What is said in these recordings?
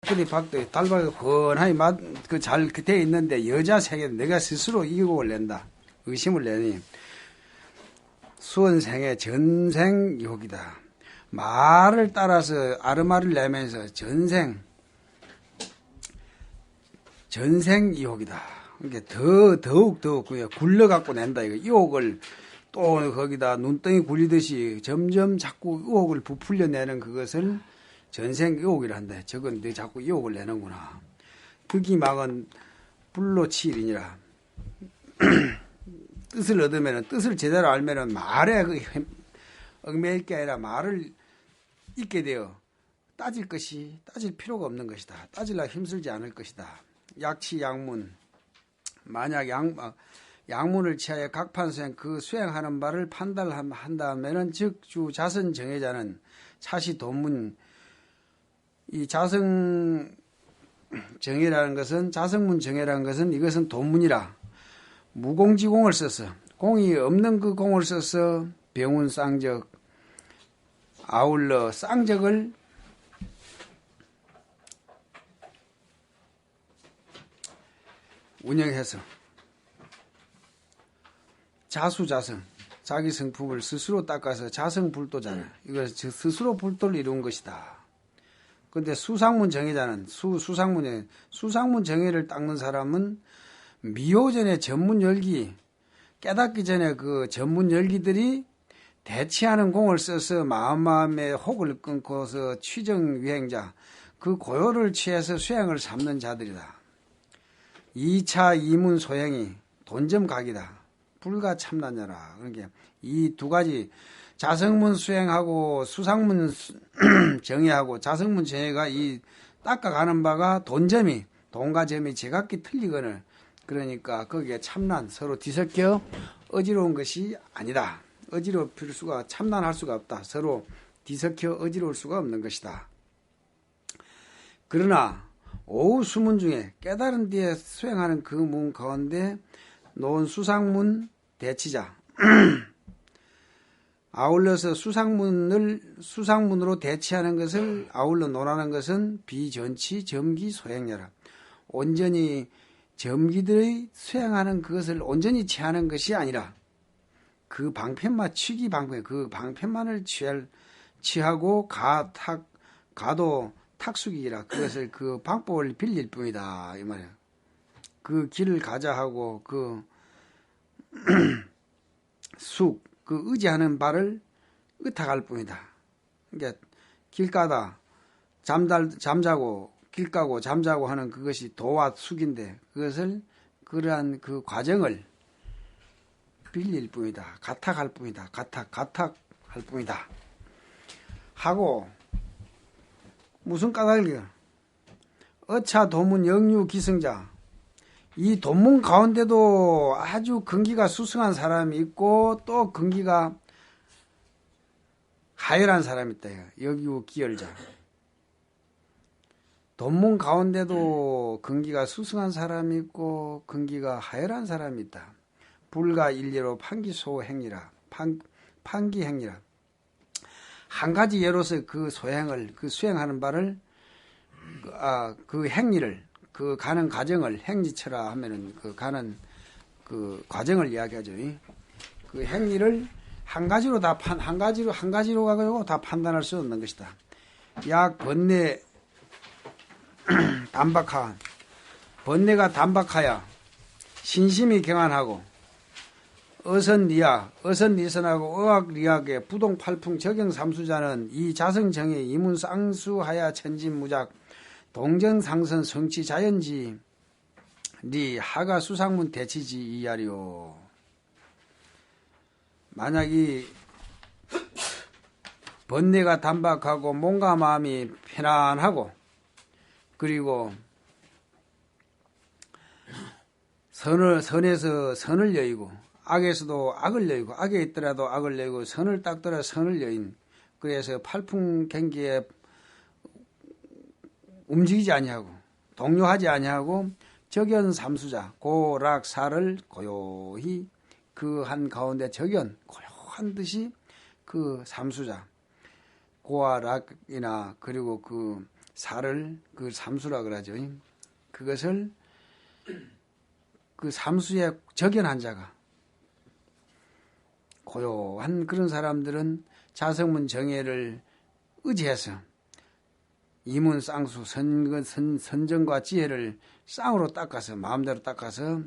박들이 달박이 훤하게 잘 돼 있는데 여자 생에 내가 스스로 이곡을 낸다. 의심을 내니 수원생의 전생유혹이다. 말을 따라서 아르마를 내면서 전생유혹이다. 그러니까 더욱 그냥 굴러갖고 낸다. 이거 유혹을 또 거기다 눈덩이 굴리듯이 점점 자꾸 유혹을 부풀려내는 그것을 전생유혹이라 한다. 저건 너 자꾸 유혹을 내는구나. 득이막은 불로 치일이니라. 뜻을 얻으면 뜻을 제대로 알면은 말에 얽매일 게 아니라 말을 잊게 되어 따질 필요가 없는 것이다. 따질라 힘들지 않을 것이다. 약치 양문. 만약 양문을 취하여 각판 수행 그 수행하는 바를 판단한다면은 즉 주 자선 정해자는 사시 돈문 이 자성 정해라는 것은 자성문 정해라는 것은 이것은 돈문이라 무공지공을 써서 공이 없는 그 공을 써서 병운 쌍적 아울러 쌍적을 운영해서 자수자성 자기 성품을 스스로 닦아서 자성불도잖아. 이거 스스로 불도를 이룬 것이다. 근데 수상문 정해자는 수상문 정해를 닦는 사람은 미호전의 전문 열기 깨닫기 전에 그 전문 열기들이 대치하는 공을 써서 마음의 혹을 끊고서 취정위행자 그 고요를 취해서 수행을 삼는 자들이다. 2차 이문 소행이 돈점각이다. 불가 참나냐라. 그러니까 이 두 가지 자성문 수행하고 수상문 정의하고 자성문 정의가 이 닦아가는 바가 돈과 점이 제각기 틀리거늘 그러니까 거기에 참난 서로 뒤섞여 어지러운 것이 아니다. 어지러울 수가 참난할 수가 없다. 서로 뒤섞여 어지러울 수가 없는 것이다. 그러나 오후 수문 중에 깨달은 뒤에 수행하는 그 문 가운데 놓은 수상문 대치자 아울러서 수상문으로 대치하는 것을 아울러 논하는 것은 비전치 점기 소행여라. 온전히 점기들의 수행하는 그것을 온전히 취하는 것이 아니라 그 방편만 취기 방편 그 방편만을 취하고 가도 탁숙이라 그것을 그 방법을 빌릴 뿐이다 이 말이야. 그 길을 가자 하고 그 그 의지하는 바를 의탁할 뿐이다. 그러니까 길 가다 잠자고 길 가고 잠자고 하는 그것이 도와 숙인데 그것을 그러한 그 과정을 빌릴 뿐이다. 가탁할 뿐이다. 가탁할 뿐이다. 하고 무슨 까닭이야? 어차 도문 영유 기승자 이 돈문 가운데도 아주 근기가 수승한 사람이 있고 또 근기가 하열한 사람이 있다. 여기우 기열자. 돈문 가운데도 근기가 수승한 사람이 있고 근기가 하열한 사람이 있다. 불가 일례로 판기소행이라. 판기행이라. 한 가지 예로서 그 소행을 그 수행하는 바를 그 행리를 그 가는 과정을 행지처라 하면은 그 가는 그 과정을 이야기하죠. 그 행위를 한 가지로 가지고 다 판단할 수 없는 것이다. 약 번뇌 번뇌가 단박하야 신심이 경안하고 어선리선하고 의학리학의 부동팔풍 적용삼수자는 이 자성정의 이문쌍수하야 천진무작 동정상선 성취 자연지 리 하가 수상문 대치지 이하리오. 만약 이 번뇌가 단박하고 몸과 마음이 편안하고 그리고 선에서 선을 여의고 악에서도 악을 여의고 악에 있더라도 악을 여의고 선을 닦더라 선을 여인 그래서 팔풍경기에 움직이지 아니하고 동요하지 아니하고 적연삼수자 고락사를 고요히 그 한 가운데 고요한 듯이 그 삼수자 고와 락이나 그리고 그 살을 그 삼수라 그러죠. 그것을 그 삼수에 적연한 자가 고요한 그런 사람들은 자성문 정예를 의지해서 이문 쌍수 선정과 지혜를 쌍으로 닦아서 마음대로 닦아서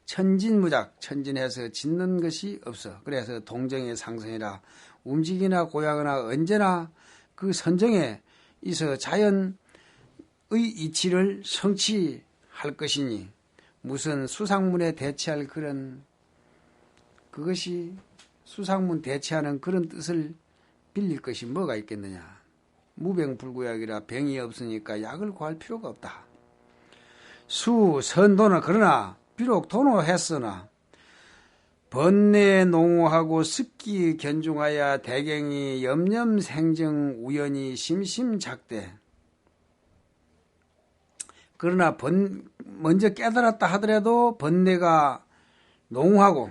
천진무작 천진해서 짓는 것이 없어. 그래서 동정의 상승이라 움직이나 고야거나 언제나 그 선정에 있어 자연의 이치를 성취할 것이니 무슨 수상문에 대체할 그것이 수상문 대체하는 그런 뜻을 빌릴 것이 뭐가 있겠느냐. 무병불구약이라 병이 없으니까 약을 구할 필요가 없다. 선도는 그러나 비록 도노했으나 번뇌 농후하고 습기 견중하여 대경이 염염생정 우연히 심심작대. 그러나 먼저 깨달았다 하더라도 번뇌가 농후하고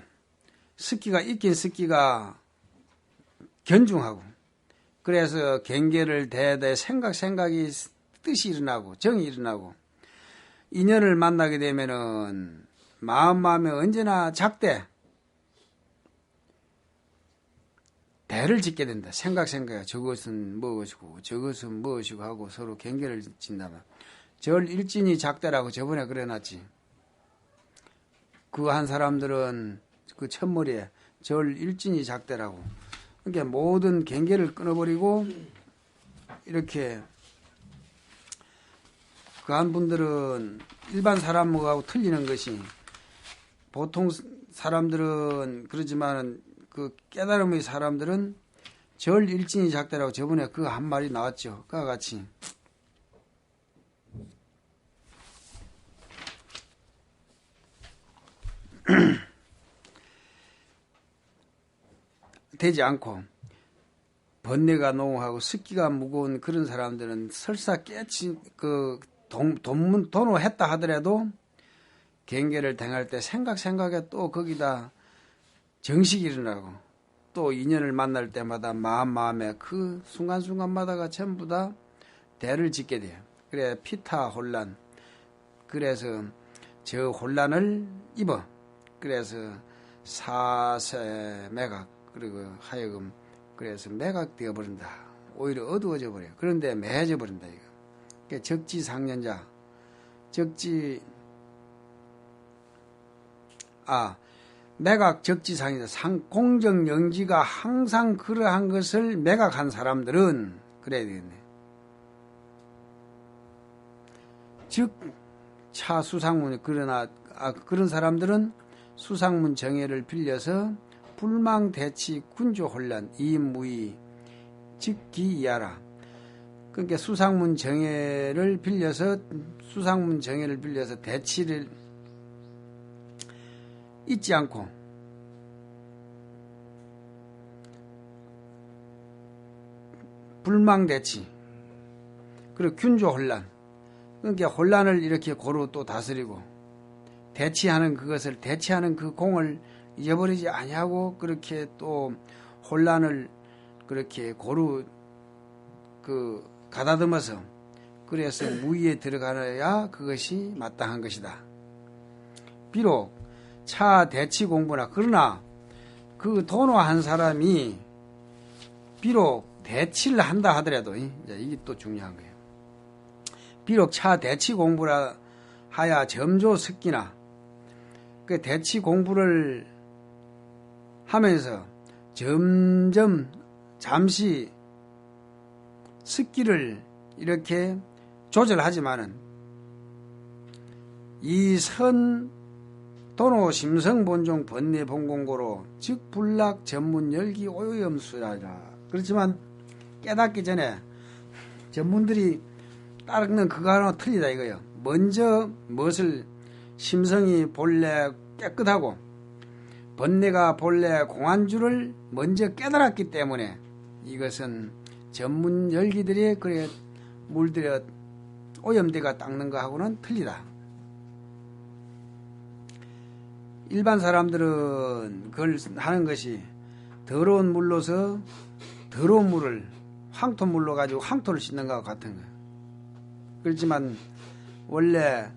습기가 있긴 습기가 견중하고 그래서 경계를 대대 생각이 뜻이 일어나고 정이 일어나고 인연을 만나게 되면은 마음에 언제나 작대 대를 짓게 된다. 생각에 저것은 무엇이고 저것은 무엇이고 하고 서로 경계를 짓는다면 절일진이 작대라고 저번에 그래놨지. 그 한 사람들은 그 첫머리에 절일진이 작대라고. 그러니까 모든 경계를 끊어버리고 이렇게 그 한 분들은 일반 사람하고 틀리는 것이 보통 사람들은 그러지만 그 깨달음의 사람들은 절일진이 작대라고 저번에 그 한 말이 나왔죠. 그와 같이 되지 않고 번뇌가 농후하고 습기가 무거운 그런 사람들은 설사 깨치 도노했다 하더라도 경계를 당할 때 생각에 또 거기다 정식이 일어나고 또 인연을 만날 때마다 마음에 그 순간순간마다가 전부 다 대를 짓게 돼요. 그래 피타 혼란. 그래서 저 혼란을 입어. 그래서 사세 매각 그리고 하여금 그래서 매각되어 버린다. 오히려 어두워져 버려요. 그런데 매해져 버린다 이거. 그러니까 적지상년자 매각 적지상이다. 공정영지가 항상 그러한 것을 매각한 사람들은 그래야 되겠네. 즉 차수상문이 그러나 그런 사람들은 수상문 정예를 빌려서 불망대치 군조혼란 이무의 즉기이하라. 그러니까 수상문 정예를 빌려서 대치를 잊지 않고 불망대치 그리고 균조혼란 그러니까 혼란을 이렇게 고루 또 다스리고 대치하는 그 공을 잊어버리지 아니하고 그렇게 또 혼란을 그렇게 고루 가다듬어서 그래서 무의에 들어가야 그것이 마땅한 것이다. 비록 차 대치 공부나 그러나 그 도노한 사람이 비록 대치를 한다 하더라도 이제 이게 또 중요한 거예요. 비록 차 대치 공부라 하야 점조 습기나 그 대치 공부를 하면서 점점 잠시 습기를 이렇게 조절하지만은 이 선 도노 심성 본종 번뇌 본공고로 즉 불락 전문 열기 오염수라라. 그렇지만 깨닫기 전에 전문들이 따르는 그거하고 틀리다 이거예요. 먼저 무엇을 심성이 본래 깨끗하고 번뇌가 본래 공한 줄을 먼저 깨달았기 때문에 이것은 전문 열기들이 그래 물들여 오염대가 닦는 거하고는 틀리다. 일반 사람들은 그걸 하는 것이 더러운 물로서 더러운 물을 황토물로 가지고 황토를 씻는 것과 같은 거예요. 그렇지만 원래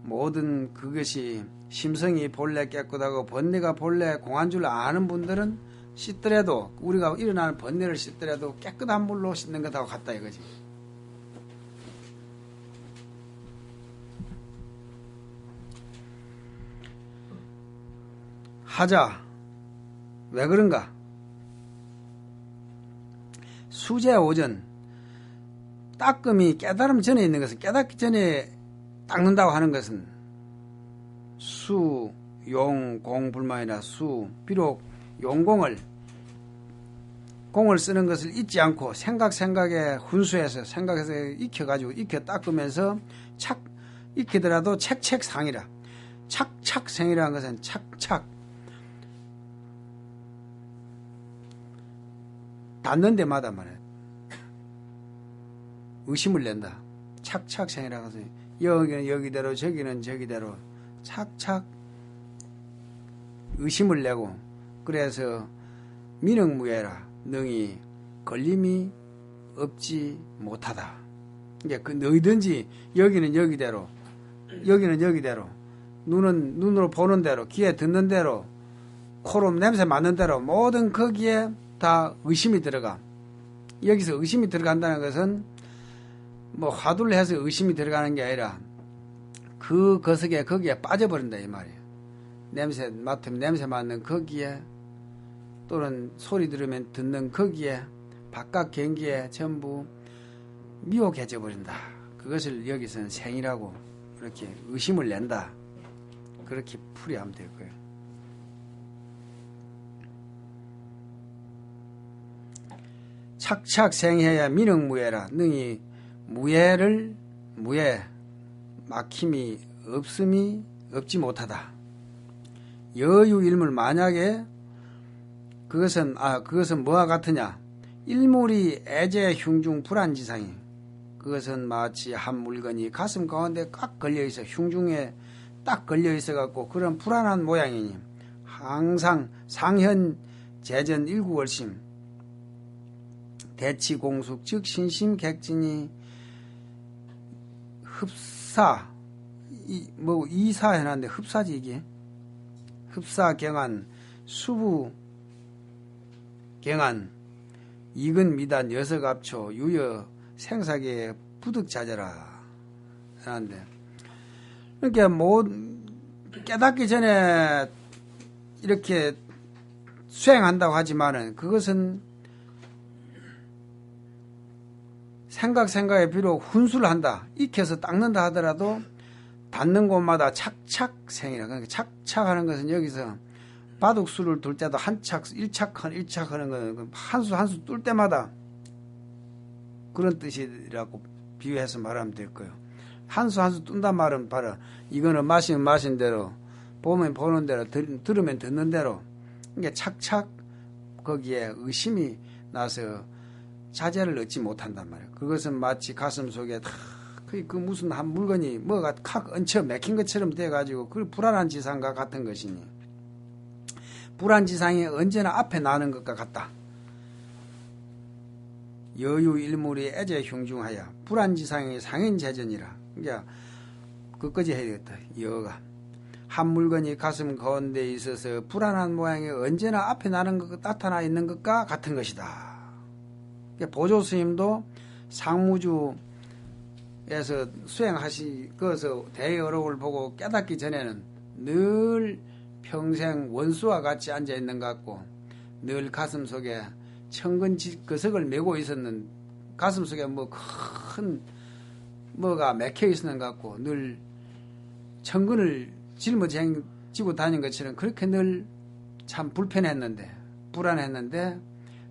모든 그것이 심성이 본래 깨끗하고 번뇌가 본래 공한 줄 아는 분들은 씻더라도 우리가 일어나는 번뇌를 씻더라도 깨끗한 물로 씻는 것하고 같다 이거지. 하자. 왜 그런가? 수제 오전 닦음이 깨달음 전에 있는 것은 깨닫기 전에 닦는다고 하는 것은 수, 용, 공, 불만이나 수 비록 용공을 공을 쓰는 것을 잊지 않고 생각에 훈수해서 생각해서 익혀가지고 익혀 닦으면서 착 익히더라도 책책상이라 착착생이라는 것은 착착 닿는 데마다 말이야 의심을 낸다. 착착생이라고 해서 여기는 여기대로 저기는 저기대로 착착 의심을 내고 그래서 민흥무예라 능히 걸림이 없지 못하다. 이제 그 너희든지 여기는 여기대로 여기는 여기대로 눈은 눈으로 보는 대로 귀에 듣는 대로 코로 냄새 맡는 대로 모든 거기에 다 의심이 들어가. 여기서 의심이 들어간다는 것은 뭐 화두를 해서 의심이 들어가는 게 아니라 그 거석에 거기에 빠져버린다 이 말이에요. 냄새 맡으면 냄새 맡는 거기에 또는 소리 들으면 듣는 거기에 바깥 경기에 전부 미혹해져 버린다. 그것을 여기서는 생이라고 그렇게 의심을 낸다. 그렇게 풀이하면 될 거예요. 착착생해야 민흥무예라 능히 무예 막힘이 없음이 없지 못하다. 여유일물 만약에 그것은 뭐와 같으냐? 일물이 애제 흉중 불안지상이 그것은 마치 한 물건이 가슴 가운데 꽉 걸려있어 흉중에 딱 걸려있어 갖고 그런 불안한 모양이니 항상 상현 재전 일구월심 대치공숙 즉 신심객진이 흡사 이사 해놨는데 흡사지 이게 흡사경안 수부 경안 이근 미단 여석압초 유여 생사계에 부득자재라 하는데 그러니까 뭐 깨닫기 전에 이렇게 수행한다고 하지만은 그것은 생각에 비록 훈수를 한다 익혀서 닦는다 하더라도 닿는 곳마다 착착생이라 그러니까 착착하는 것은 여기서 바둑수를 둘 때도 일착 하는 거는 한 수 뚫 때마다 그런 뜻이라고 비유해서 말하면 될 거예요. 한 수 뚫는단 말은 봐라. 이거는 마시면 마신 대로 보면 보는 대로 들으면 듣는 대로 그러니까 착착 거기에 의심이 나서 자제를 얻지 못한단 말이에요. 그것은 마치 가슴 속에 그 무슨 한 물건이 뭐가 칵 얹혀 맥힌 것처럼 돼가지고 그 불안한 지상과 같은 것이니 불안지상이 언제나 앞에 나는 것과 같다. 여유일물이 애제 흉중하여 불안지상이 상인재전이라. 그러니까 그까지 해야 되겠다. 여가 한 물건이 가슴 가운데 있어서 불안한 모양이 언제나 앞에 나는 것 나타나 있는 것과 같은 것이다. 그러니까 보조 스님도 상무주에서 수행하시고서 대어록을 보고 깨닫기 전에는 늘 평생 원수와 같이 앉아있는 것 같고 늘 가슴 속에 천근 거석을 메고 있었는 가슴 속에 뭐 큰 뭐가 맥혀 있었는 것 같고 늘 천근을 짊어지고 다닌 것처럼 그렇게 늘 참 불편했는데 불안했는데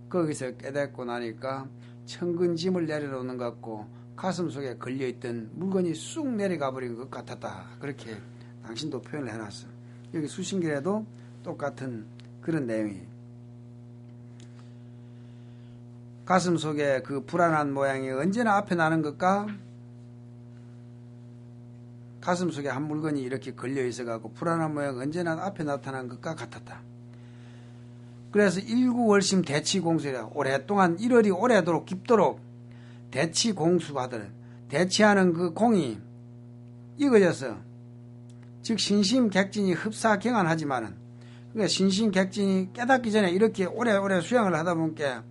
거기서 깨닫고 나니까 천근 짐을 내려놓는 것 같고 가슴 속에 걸려있던 물건이 쑥 내려가 버린 것 같았다. 그렇게 당신도 표현을 해놨어. 여기 수신결에도 똑같은 그런 내용이 가슴 속에 그 불안한 모양이 언제나 앞에 나는 것과 가슴 속에 한 물건이 이렇게 걸려 있어가지고 불안한 모양이 언제나 앞에 나타난 것과 같았다. 그래서 일구월심 대치공수라 오랫동안 1월이 오래도록 깊도록 대치공수하더라. 대치하는 그 공이 익어져서 즉 신심객진이 흡사경한하지만은 그러니까 신심객진이 깨닫기 전에 이렇게 오래오래 수행을 하다 보니까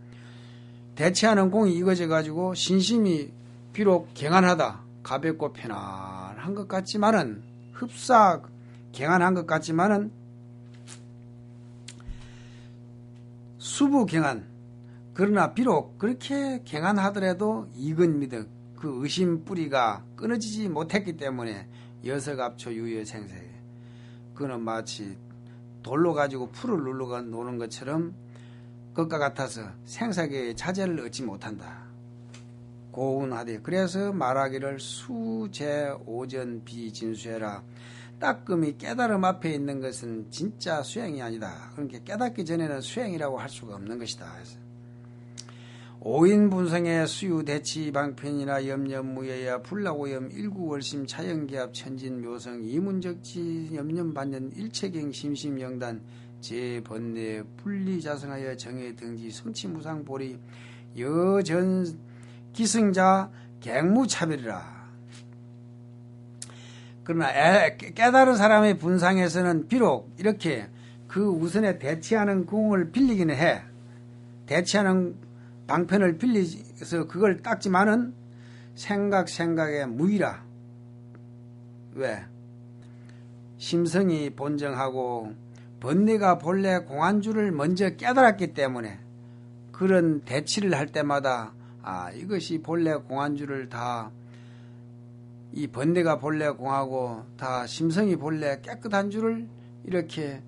대치하는 공이 익어져 가지고 신심이 비록 경한하다 가볍고 편안한 것 같지만은 흡사 경한한 것 같지만은 수부경한 그러나 비록 그렇게 경한하더라도 익은 미덕 그 의심 뿌리가 끊어지지 못했기 때문에 여석압초 유여생세 그는 마치 돌로 가지고 풀을 눌러 노는 것처럼 그것과 같아서 생사계의 자제를 얻지 못한다. 고운하되 그래서 말하기를 수제오전 비진수해라. 따끔히 깨달음 앞에 있는 것은 진짜 수행이 아니다. 그러니까 깨닫기 전에는 수행이라고 할 수가 없는 것이다. 오인분성의 수유대치 방편이나 염려무예야 불라오염 일구월심 차영기합 천진묘성 이문적지 염념반년 일체경 심심영단 제번뇌 분리자성하여 정해등지 성치무상보리 여전 기승자 갱무차별이라. 그러나 깨달은 사람의 분상에서는 비록 이렇게 그 우선에 대치하는 공을 빌리기는 해. 대치하는 방편을 빌려서 그걸 닦지만은 생각에 무의라. 왜? 심성이 본정하고 번뇌가 본래 공안주를 먼저 깨달았기 때문에 그런 대치를 할 때마다 이것이 본래 공안주를 다 이 번뇌가 본래 공하고 다 심성이 본래 깨끗한 줄을 이렇게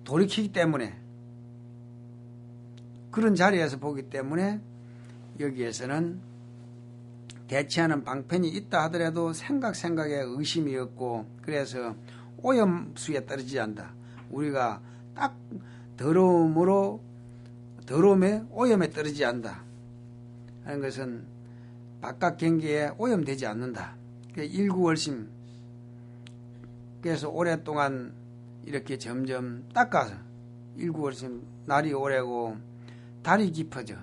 돌이키기 때문에 그런 자리에서 보기 때문에 여기에서는 대치하는 방편이 있다 하더라도 생각에 의심이 없고 그래서 오염수에 떨어지지 않는다. 우리가 딱 더러움에 오염에 떨어지지 않는다 하는 것은 바깥 경계에 오염되지 않는다. 일구월심 그래서 오랫동안 이렇게 점점 닦아서 일구월심 날이 오래고 달이 깊어져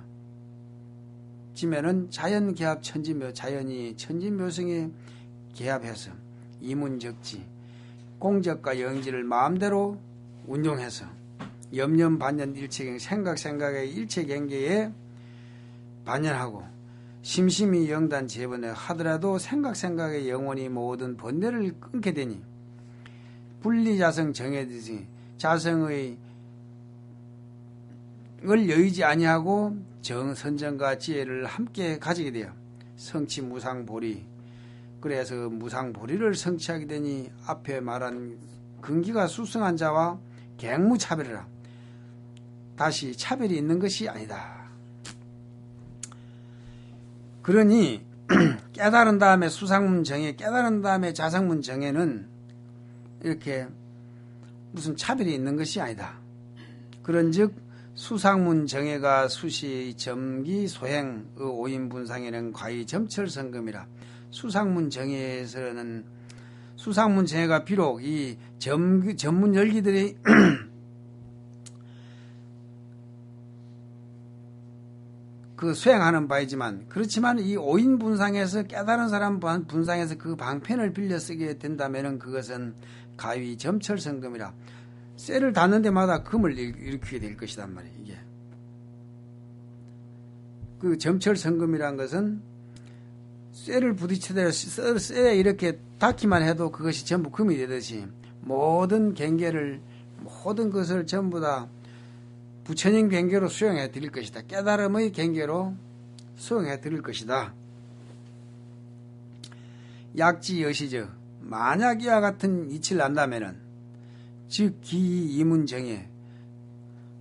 지면은 자연개합 천지묘 자연이 천지묘성에 개합해서 이문적지 공적과 영지를 마음대로 운용해서 염념반년 일체경 생각의 일체경계에 반연하고 심심이 영단 재번에 하더라도 생각의 영혼이 모든 번뇌를 끊게 되니 분리자성 정해듯이 자성의 을 여의지 아니하고 선정과 지혜를 함께 가지게 돼요. 성치 무상보리 그래서 무상보리를 성취하게 되니 앞에 말한 근기가 수승한 자와 갱무차별이라. 다시 차별이 있는 것이 아니다. 그러니 깨달은 다음에 수상문 정해 깨달은 다음에 자성문 정해는 이렇게 무슨 차별이 있는 것이 아니다. 그런즉 수상문 정해가 수시 점기 소행의 오인분상에는 과히 점철성금이라. 수상문 정해에서는 수상문 정해가 비록 이 전문 열기들이 그 수행하는 바이지만 그렇지만 이 오인분상에서 깨달은 사람 분상에서 그 방편을 빌려 쓰게 된다면 그것은 가위 점철성금이라. 쇠를 닿는 데마다 금을 일으키게 될 것이단 말이에요. 이게 그 점철성금이란 것은 쇠를 부딪히더라도 쇠에 이렇게 닿기만 해도 그것이 전부 금이 되듯이 모든 경계를 모든 것을 전부 다 부처님 경계로 수용해 드릴 것이다. 깨달음의 경계로 수용해 드릴 것이다. 약지 여시저 만약 이와 같은 이치를 안다면은 즉 기이문정해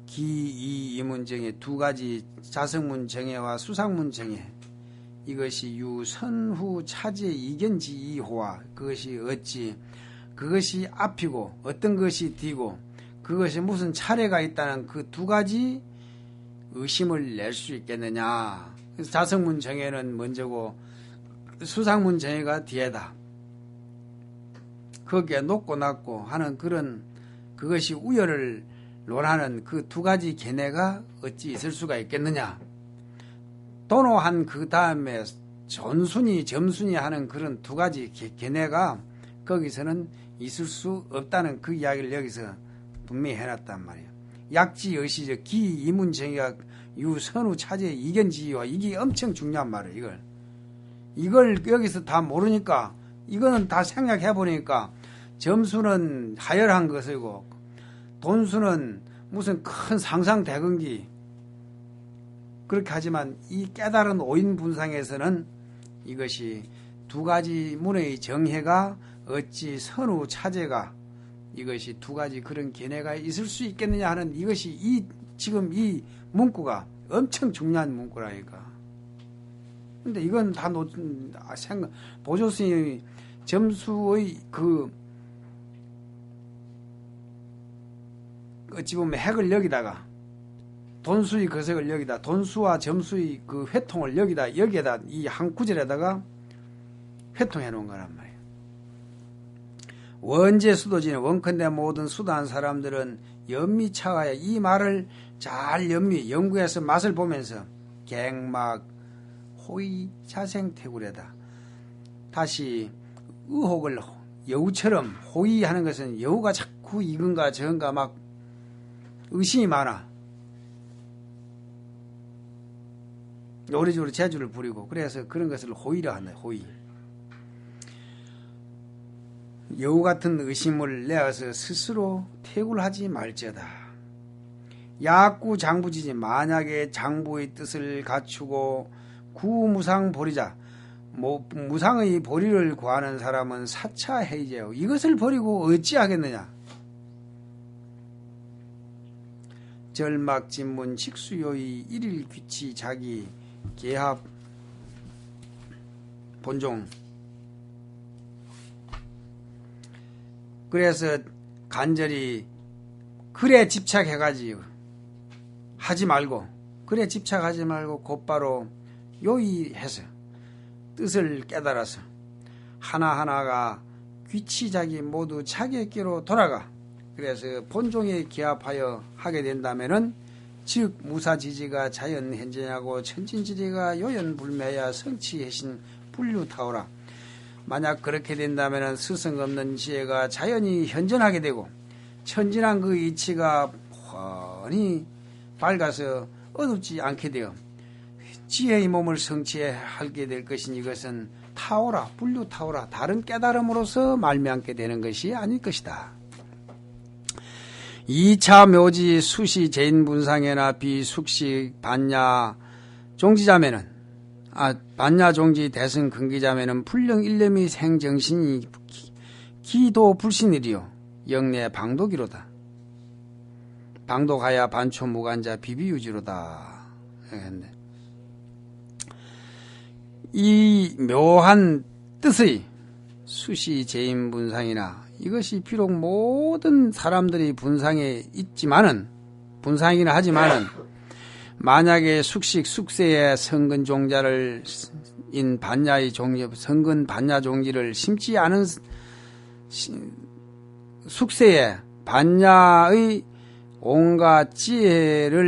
기이문정해 두 가지 자성문 정해와 수상문 정해 이것이 유선후 차제 이견지 이호와 그것이 어찌 그것이 앞이고 어떤 것이 뒤고 그것이 무슨 차례가 있다는 그 두 가지 의심을 낼 수 있겠느냐. 그래서 자성문 정해는 먼저고 수상문 정해가 뒤에다. 거기에 높고 낮고 하는 그런 그것이 우열을 논하는 그 두 가지 견해가 어찌 있을 수가 있겠느냐. 도노한 그 다음에 존순이, 점순이 하는 그런 두 가지 견해가 거기서는 있을 수 없다는 그 이야기를 여기서 분명히 해놨단 말이에요. 약지, 여시적, 기, 이문정의가 유선우, 차제, 이견지와 이게 엄청 중요한 말이에요. 이걸 여기서 다 모르니까 이거는 다 생략해버리니까 점수는 하열한 것이고 돈수는 무슨 큰 상상대근기 그렇게 하지만 이 깨달은 오인분상에서는 이것이 두 가지 문의 정해가 어찌 선우 차제가 이것이 두 가지 그런 견해가 있을 수 있겠느냐 하는 이것이 지금 이 문구가 엄청 중요한 문구라니까. 근데 이건 다 보조스님이 점수의 어찌 보면 핵을 여기다가 돈수의 거색을 여기다 돈수와 점수의 그 회통을 여기에다 이 한 구절에다가 회통해 놓은 거란 말이에요. 원제 수도지는 원컨대 모든 수도한 사람들은 연미차가야 이 말을 잘 연구해서 맛을 보면서 갱막 호의 자생태구래다. 다시 의혹을 여우처럼 호의하는 것은 여우가 자꾸 이건가 저건가 막 의심이 많아. 오래주로 재주를 부리고 그래서 그런 것을 호의라 한다. 호의. 여우 같은 의심을 내어서 스스로 태굴하지 말지어다. 약구 장부지지 만약에 장부의 뜻을 갖추고 구무상 보리자 무상의 보리를 구하는 사람은 사차해이제요. 이것을 버리고 어찌하겠느냐. 절막진문 직수요의 일일 귀치 자기 계합 본종. 그래서 간절히 글에 집착해가지고 하지 말고 글에 집착하지 말고 곧바로 요의해서 뜻을 깨달아서 하나하나가 귀치자기 모두 자기에게로 돌아가. 그래서 본종에 기합하여 하게 된다면은 즉 무사지지가 자연현재냐고 천진지리가 요연불매야 성취해신 불류타오라. 만약 그렇게 된다면은 스승 없는 지혜가 자연히 현전하게 되고 천진한 그 이치가 훤히 밝아서 어둡지 않게 되어 지혜의 몸을 성취하게 될 것이니 이것은 타오라, 불류타오라, 다른 깨달음으로서 말미암게 되는 것이 아닐 것이다. 2차 묘지 수시 제인분상에나 비숙식 반야 종지자매는 반야 종지 대승 근기자매는 불령 일념이 생정신이 기도 불신이리요 영내 방도기로다. 방도가야 반초 무간자 비비유지로다. 이 묘한 뜻의 수시 제인분상이나 이것이 비록 모든 사람들이 분상에 있지만은 분상이나 하지만은 만약에 숙세의 성근 종자를 인 반야의 종지 성근 반야 종지를 심지 않은 숙세에 반야의 온갖 지혜와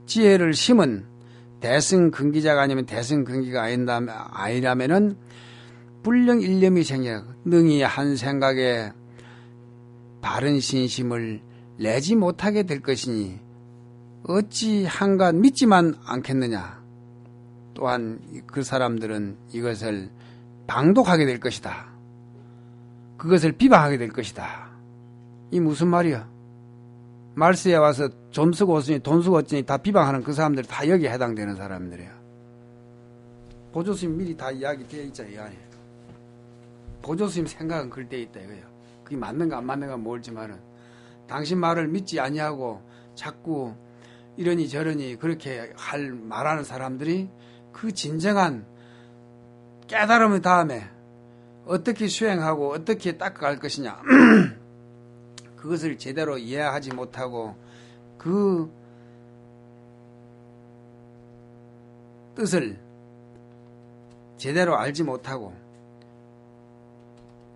지혜를 심은 대승 근기자가 아니면 대승 근기가 아니라면은 불령 일념이 생겨 능히 한 생각에 바른 신심을 내지 못하게 될 것이니 어찌 한갓 믿지만 않겠느냐. 또한 그 사람들은 이것을 방독하게 될 것이다. 그것을 비방하게 될 것이다. 이 무슨 말이야? 말세에 와서 점 쓰고 없으니 돈 쓰고 없으니 다 비방하는 그 사람들 다 여기에 해당되는 사람들이야. 보조스님 미리 다 이야기 되어 있자 이 안에. 보조스님 생각은 글대에 있다 이거야. 그게 맞는가 안 맞는가 모르지만은 당신 말을 믿지 아니하고 자꾸 이러니 저러니 그렇게 말하는 사람들이 그 진정한 깨달음의 다음에 어떻게 수행하고 어떻게 닦아갈 것이냐 그것을 제대로 이해하지 못하고 그 뜻을 제대로 알지 못하고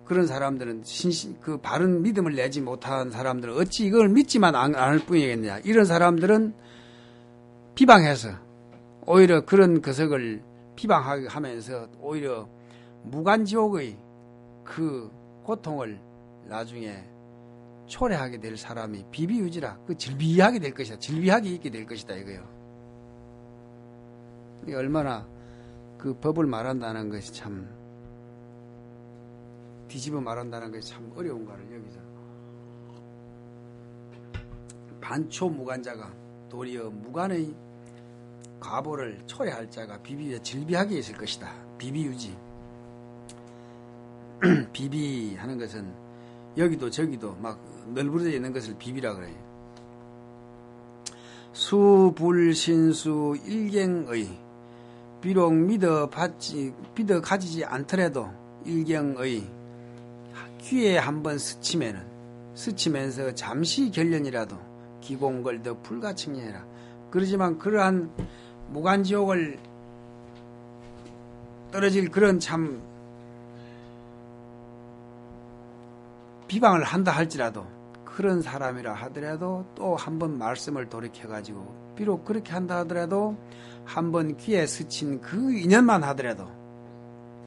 그런 사람들은 그 바른 믿음을 내지 못한 사람들은 어찌 이걸 믿지만 않을 뿐이겠느냐. 이런 사람들은 비방해서 오히려 그런 거석을 비방하면서 오히려 무간지옥의 그 고통을 나중에 초래하게 될 사람이 비비유지라 그 질비하게 될 것이다. 질비하게 있게 될 것이다 이거요. 이게 얼마나 그 법을 말한다는 것이 참 뒤집어 말한다는 것이 참 어려운가를 여기서 반초무간자가 도리어 무간의 과보를 초래할 자가 비비에 질비하게 있을 것이다. 비비유지. 비비하는 것은 여기도 저기도 막 널브러져 있는 것을 비비라 그래요. 수불신수 일경의 비록 믿어 가지지 않더라도 일경의 귀에 한번 스치면서 잠시 결련이라도 기공걸더 불가칭해라. 그러지만 그러한 무간지옥을 떨어질 그런 참 비방을 한다 할지라도 그런 사람이라 하더라도 또 한 번 말씀을 돌이켜가지고 비록 그렇게 한다 하더라도 한 번 귀에 스친 그 인연만 하더라도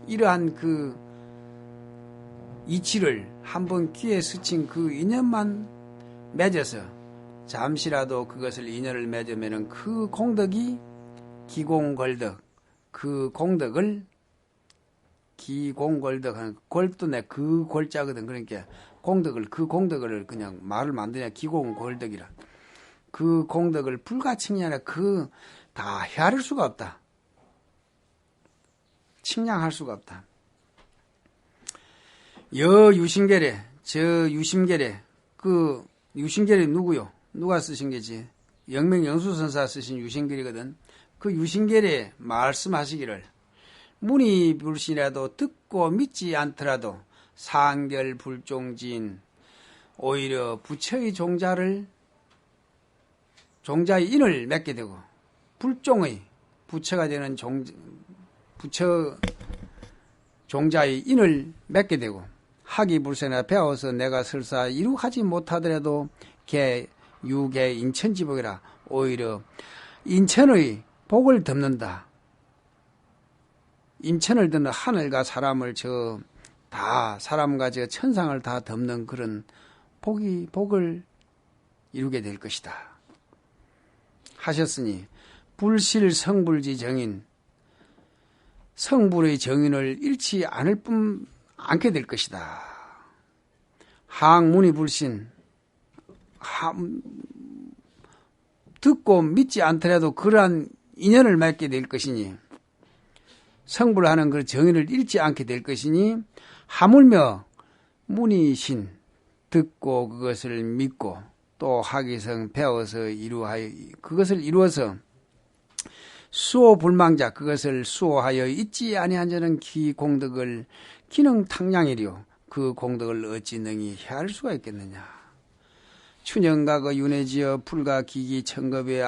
이러한 그 이치를 한 번 귀에 스친 그 인연만 맺어서 잠시라도 그것을 인연을 맺으면 그 공덕이 기공걸덕 그 공덕을 기공걸덕 하는 골도 내 그 골자거든. 그러니까 그 공덕을 그냥 말을 만드냐 기공걸덕이라 그 공덕을 불가칭이 아니라 그 다 헤아릴 수가 없다. 측량할 수가 없다. 유심결에 저 유심결에 그 유심결이 누구요? 누가 쓰신 게지? 영맹영수선사 쓰신 유심결이거든. 그 유심결에 말씀하시기를 문이불신이라도 듣고 믿지 않더라도 상결불종지인 오히려 부처의 종자의 인을 맺게 되고 불종의 부처가 되는 부처 종자의 인을 맺게 되고 학이불세나 배워서 내가 설사 이룩하지 못하더라도 유계 인천지복이라 오히려 인천의 복을 덮는다. 인천을 듣는 하늘과 사람을 사람과 천상을 다 덮는 그런 복을 이루게 될 것이다. 하셨으니 불실 성불지 정인 성불의 정인을 잃지 않게 될 것이다. 항문이 불신 듣고 믿지 않더라도 그러한 인연을 맺게 될 것이니 성불하는 그 정의를 잃지 않게 될 것이니 하물며 문이신 듣고 그것을 믿고 또 하기성 배워서 그것을 이루어서 수호불망자 그것을 수호하여 잊지 아니한 자는 기공덕을 기능탕량이리요 그 공덕을 어찌 능히 헤아릴 수가 있겠느냐. 춘영가거 윤회지어 불가 기기 청겁의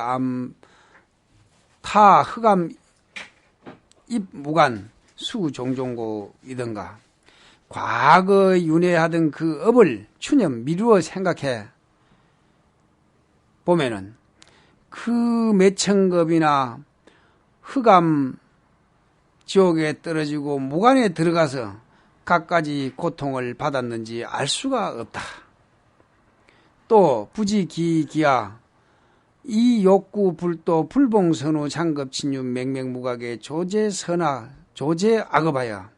타 흑암 입무관 수종종고이던가 과거 윤회하던 그 업을 추념 미루어 생각해 보면은 그 매청겁이나 흑암 지옥에 떨어지고 무간에 들어가서 갖가지 고통을 받았는지 알 수가 없다. 또 부지기기야 이 욕구 불도 불봉선우 장급친유 맹맹무각의 조제선하 조제악업하야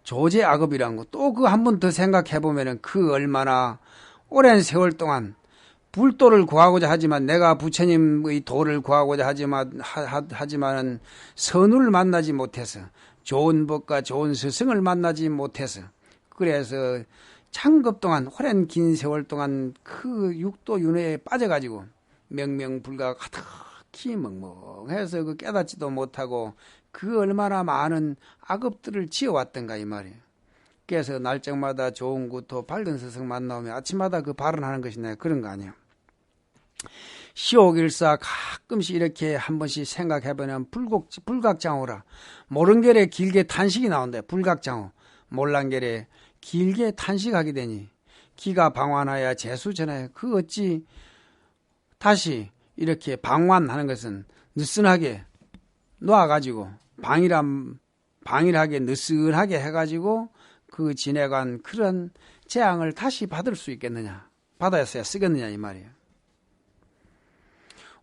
조제악업이라는 거 또 그 한 번 더 생각해 보면은 그 얼마나 오랜 세월 동안 불도를 구하고자 하지만 내가 부처님의 도를 구하고자 하지만은 선우를 만나지 못해서 좋은 법과 좋은 스승을 만나지 못해서 그래서 장급 동안 오랜 긴 세월 동안 그 육도 윤회에 빠져가지고 명명불가 가득히 멍멍해서 그 깨닫지도 못하고 그 얼마나 많은 악업들을 지어왔던가 이 말이에요. 그래서 날짜마다 좋은 구토 밝은 스승 만나오면 아침마다 그 발언하는 것이네. 그런 거 아니에요. 시옥일사 가끔씩 이렇게 한 번씩 생각해보면 불각장호라 모른결에 길게 탄식이 나온다. 불각장호 몰란결에 길게 탄식하게 되니 기가 방환하여 재수전하여 그 어찌 다시 이렇게 방관하는 것은 느슨하게 놓아가지고 방일하게 느슨하게 해가지고 그 지내간 그런 재앙을 다시 받을 수 있겠느냐, 받아야 쓰겠느냐 이 말이에요.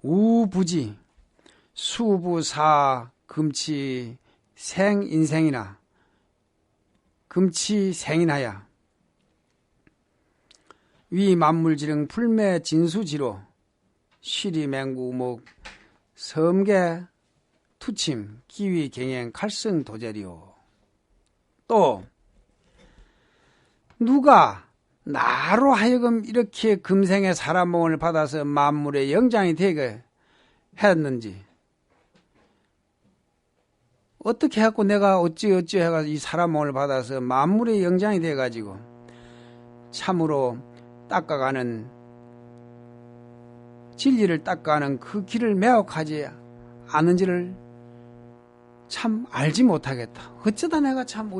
우부지 수부사 금치 생인생이나 금치 생인하야 위 만물지릉 풀매 진수지로 쉬리맹구목 섬계 투침 기위 경행 칼승 도제리오. 또 누가 나로 하여금 이렇게 금생의 사람 몸을 받아서 만물의 영장이 되게 했는지, 어떻게 해갖고 내가 어찌 해가지고 이 사람 몸을 받아서 만물의 영장이 돼가지고 참으로 닦아가는 진리를 닦아가는 그 길을 매혹하지 않은지를 참 알지 못하겠다. 어쩌다 내가 참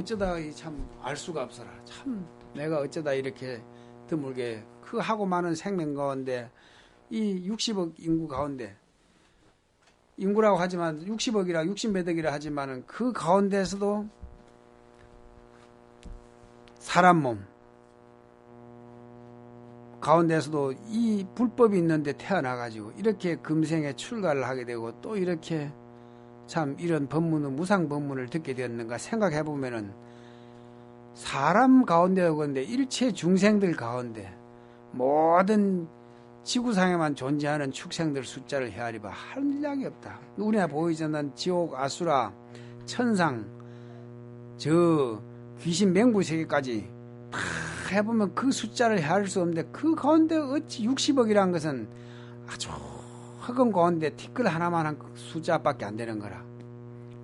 알 수가 없어라. 참 내가 어쩌다 이렇게 드물게 그 하고 많은 생명 가운데 이 60억 인구 가운데 인구라고 하지만 60억이라 60몇 억이라 하지만은 그 가운데서도 사람 몸 가운데서도 이 불법이 있는데 태어나가지고 이렇게 금생에 출가를 하게 되고 또 이렇게 참 이런 법문은 무상 법문을 듣게 되었는가 생각해보면은 사람 가운데도 그런데 일체 중생들 가운데 모든 지구상에만 존재하는 축생들 숫자를 헤아리봐 한량이 없다. 눈에 보이지 않는 지옥, 아수라, 천상, 저 귀신 맹부세계까지 다 해보면 그 숫자를 헤아릴 수 없는데 그 가운데 어찌 60억이라는 것은 아주 허금 가운데 티끌 하나만한 숫자밖에 안 되는 거라.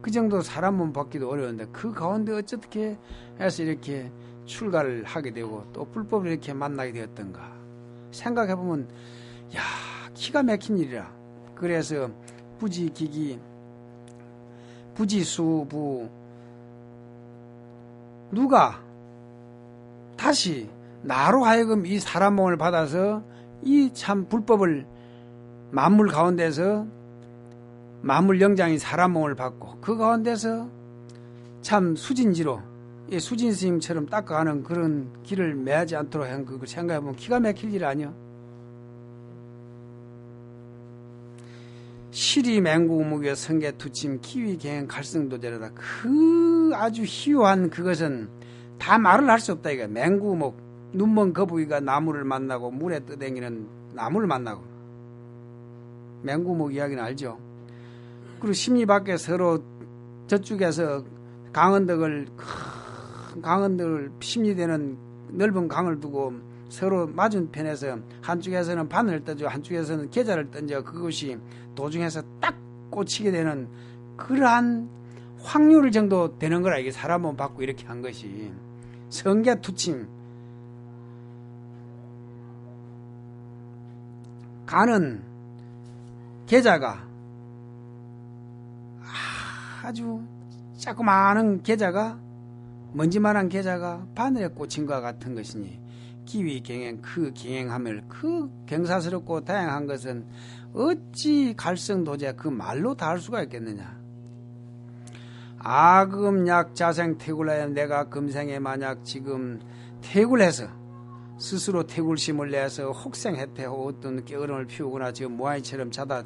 그 정도 사람 몸 받기도 어려운데 그 가운데 어떻게 해서 이렇게 출가를 하게 되고 또 불법을 이렇게 만나게 되었던가 생각해보면 야 기가 막힌 일이라. 그래서 부지기기 부지수부 누가 다시 나로 하여금 이 사람 몸을 받아서 이 참 불법을 만물 가운데서 만물 영장인 사람 몸을 받고 그 가운데서 참 수진지로 수진 스님처럼 닦아가는 그런 길을 매하지 않도록 한 그걸 생각해보면 기가 막힐 일 아니야. 시리 맹구무교 성계 투침 키위 갱 갈승도제로다. 그 아주 희유한 그것은 다 말을 할 수 없다 이거. 맹구목 눈먼 거북이가 나무를 만나고 물에 떠다니는 나무를 만나고 맹구목 이야기는 알죠. 그리고 심리 밖에 서로 저쪽에서 강원덕을 심리되는 넓은 강을 두고 서로 맞은편에서 한쪽에서는 바늘을 던져 한쪽에서는 계자를 던져 그것이 도중에서 딱 꽂히게 되는 그러한 확률 정도 되는 거라. 이게 사람 몸 받고 이렇게 한 것이 성계투침. 가는 계자가 아주 자그마한 계자가 먼지만한 계자가 바늘에 꽂힌 것과 같은 것이니 기위 경행 그 경행함을 그 경사스럽고 다양한 것은 어찌 갈성도제 그 말로 다 할 수가 있겠느냐. 아금약 자생 태굴하여 내가 금생에 만약 지금 태굴해서 스스로 태굴심을 내서 혹생해태하고 어떤 깨어름을 피우거나 지금 모아이처럼 자다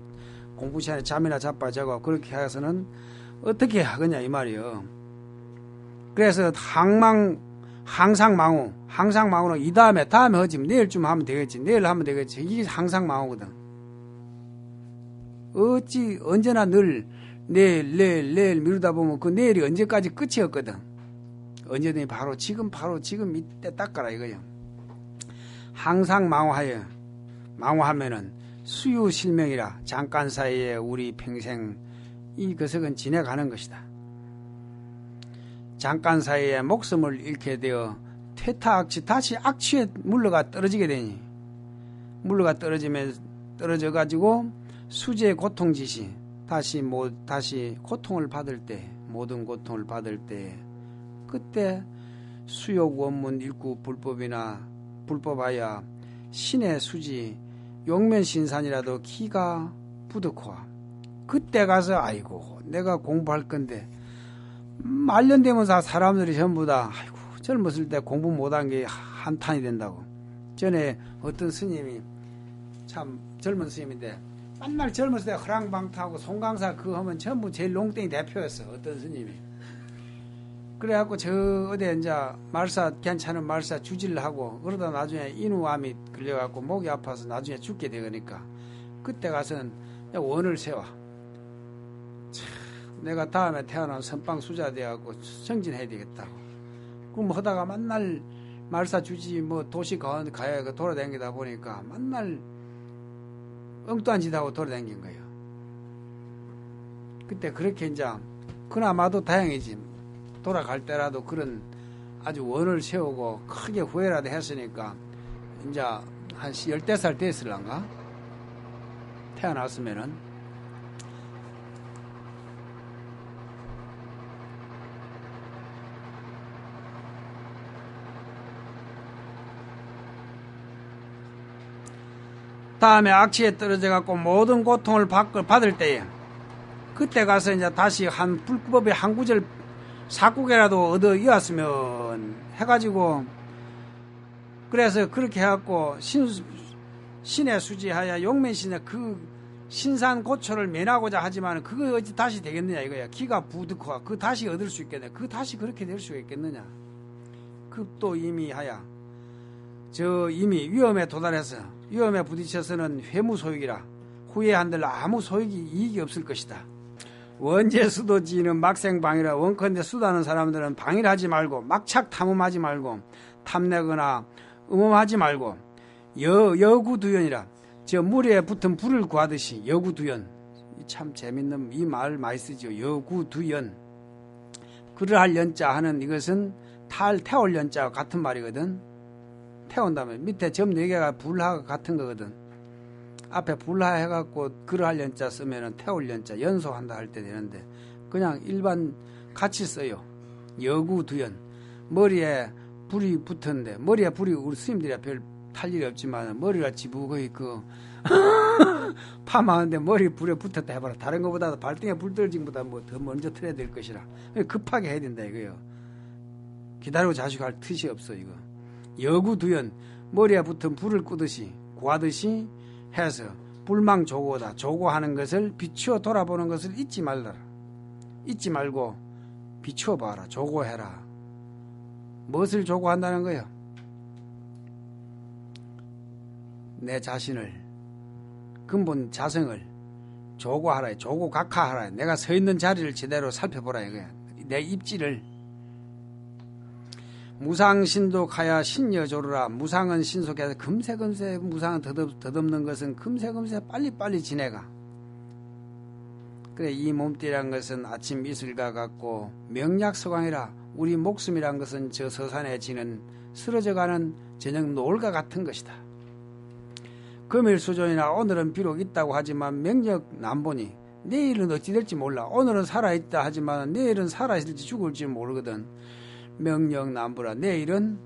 공부 시간에 잠이나 자빠져고 그렇게 해서는 어떻게 하겠냐 이 말이요. 그래서 항상 망우는 이 다음에 하지 내일쯤 하면 되겠지. 내일 하면 되겠지. 이게 항상 망우거든. 어찌 언제나 늘 내일 미루다 보면 그 내일이 언제까지 끝이 없거든. 언제든지 바로 지금 이때 닦아라 이거요. 항상 망우하면은 수유실명이라 잠깐 사이에 우리 평생 이 거석은 지내가는 것이다. 잠깐 사이에 목숨을 잃게 되어 퇴타악취 다시 악취에 물러가 떨어지게 되니 물러가 떨어져 가지고 수제 고통지시 다시 고통을 받을 때 모든 고통을 받을 때 그때 수욕 원문 일구 불법하여 신의 수지 용면신산이라도 기가 부득화. 그때 가서 아이고 내가 공부할 건데 말년되면서 사람들이 전부 다 아이고 젊었을 때 공부 못한 게 한탄이 된다고. 전에 어떤 스님이 참 젊은 스님인데 맨날 젊었을 때 허랑방탕하고 송강사 그거 하면 전부 제일 농땡이 대표였어. 어떤 스님이. 그래갖고 저 어디 이제 말사 괜찮은 말사 주지를 하고 그러다 나중에 인후암이 걸려갖고 목이 아파서 나중에 죽게 되니까 그때 가서는 원을 세워. 내가 다음에 태어난 선방 수자 돼갖고 성진해야 되겠다고. 그럼 하다가 맨날 말사 주지 뭐 도시 가야 돌아다니다 보니까 맨날 엉뚱한 짓 하고 돌아다닌 거예요. 그때 그렇게 이제 그나마도 다행이지. 돌아갈 때라도 그런 아주 원을 세우고 크게 후회라도 했으니까 이제 한 10살 됐을란가? 태어났으면은. 다음에 악취에 떨어져 갖고 모든 고통을 받을 때에 그때 가서 이제 다시 한 불법의 한 구절 사국이라도 얻어 이었으면 해가지고 그래서 그렇게 해갖고 신의 수지하여 용맹신의 그 신산고초를 면하고자 하지만 그거 어찌 다시 되겠느냐 이거야. 기가 부득화 그 다시 얻을 수 있겠냐. 그 다시 그렇게 될 수가 있겠느냐. 그 또 이미 하야 저 이미 위험에 도달해서 위험에 부딪혀서는 회무소익이라 후에 한들 아무 이익이 없을 것이다. 원죄 수도지는 막생방이라. 원컨대 수다는 사람들은 방해를 하지 말고 막착 탐험하지 말고 탐내거나 음험하지 말고 여구두연이라. 저 물에 붙은 불을 구하듯이 여구두연. 참 재밌는 이 말 많이 쓰죠. 여구두연. 그러할 연자 하는 이것은 태울 연자와 같은 말이거든. 태운다면 밑에 점 4개가 불하가 같은 거거든. 앞에 불하 해갖고 그러할 연자 쓰면은 태울 연자 연소한다 할 때 되는데 그냥 일반 같이 써요. 여구두연. 머리에 불이 붙었는데 머리에 불이 우리 스님들이 별 탈 일이 없지만 머리가 지부거이 그 파마하는데 머리 불에 붙었다 해봐라. 다른 것보다 발등에 불 떨어진보다 뭐 더 먼저 틀어야 될 것이라 급하게 해야 된다 이거요. 기다리고 자식할 뜻이 없어 이거. 여구두연. 머리에 붙은 불을 끄듯이 구하듯이 해서 불망조고다. 조고하는 것을 비추어 돌아보는 것을 잊지 말라. 잊지 말고 비추어 봐라. 조고해라. 무엇을 조고한다는 거예요? 내 자신을 근본 자성을 조고하라. 조고각하하라. 내가 서 있는 자리를 제대로 살펴보라 이거야. 내 입지를. 무상신도 가야 신여조르라. 무상은 신속해서 금세금세 무상은 덧없는 것은 금세금세 빨리빨리 지내가. 그래 이 몸띠란 것은 아침 이슬과 같고 명약서광이라. 우리 목숨이란 것은 저 서산에 지는 쓰러져가는 저녁 노을과 같은 것이다. 금일수존이나 오늘은 비록 있다고 하지만 명력 남보니 내일은 어찌 될지 몰라. 오늘은 살아있다 하지만 내일은 살아있을지 죽을지 모르거든. 명령남부라. 내일은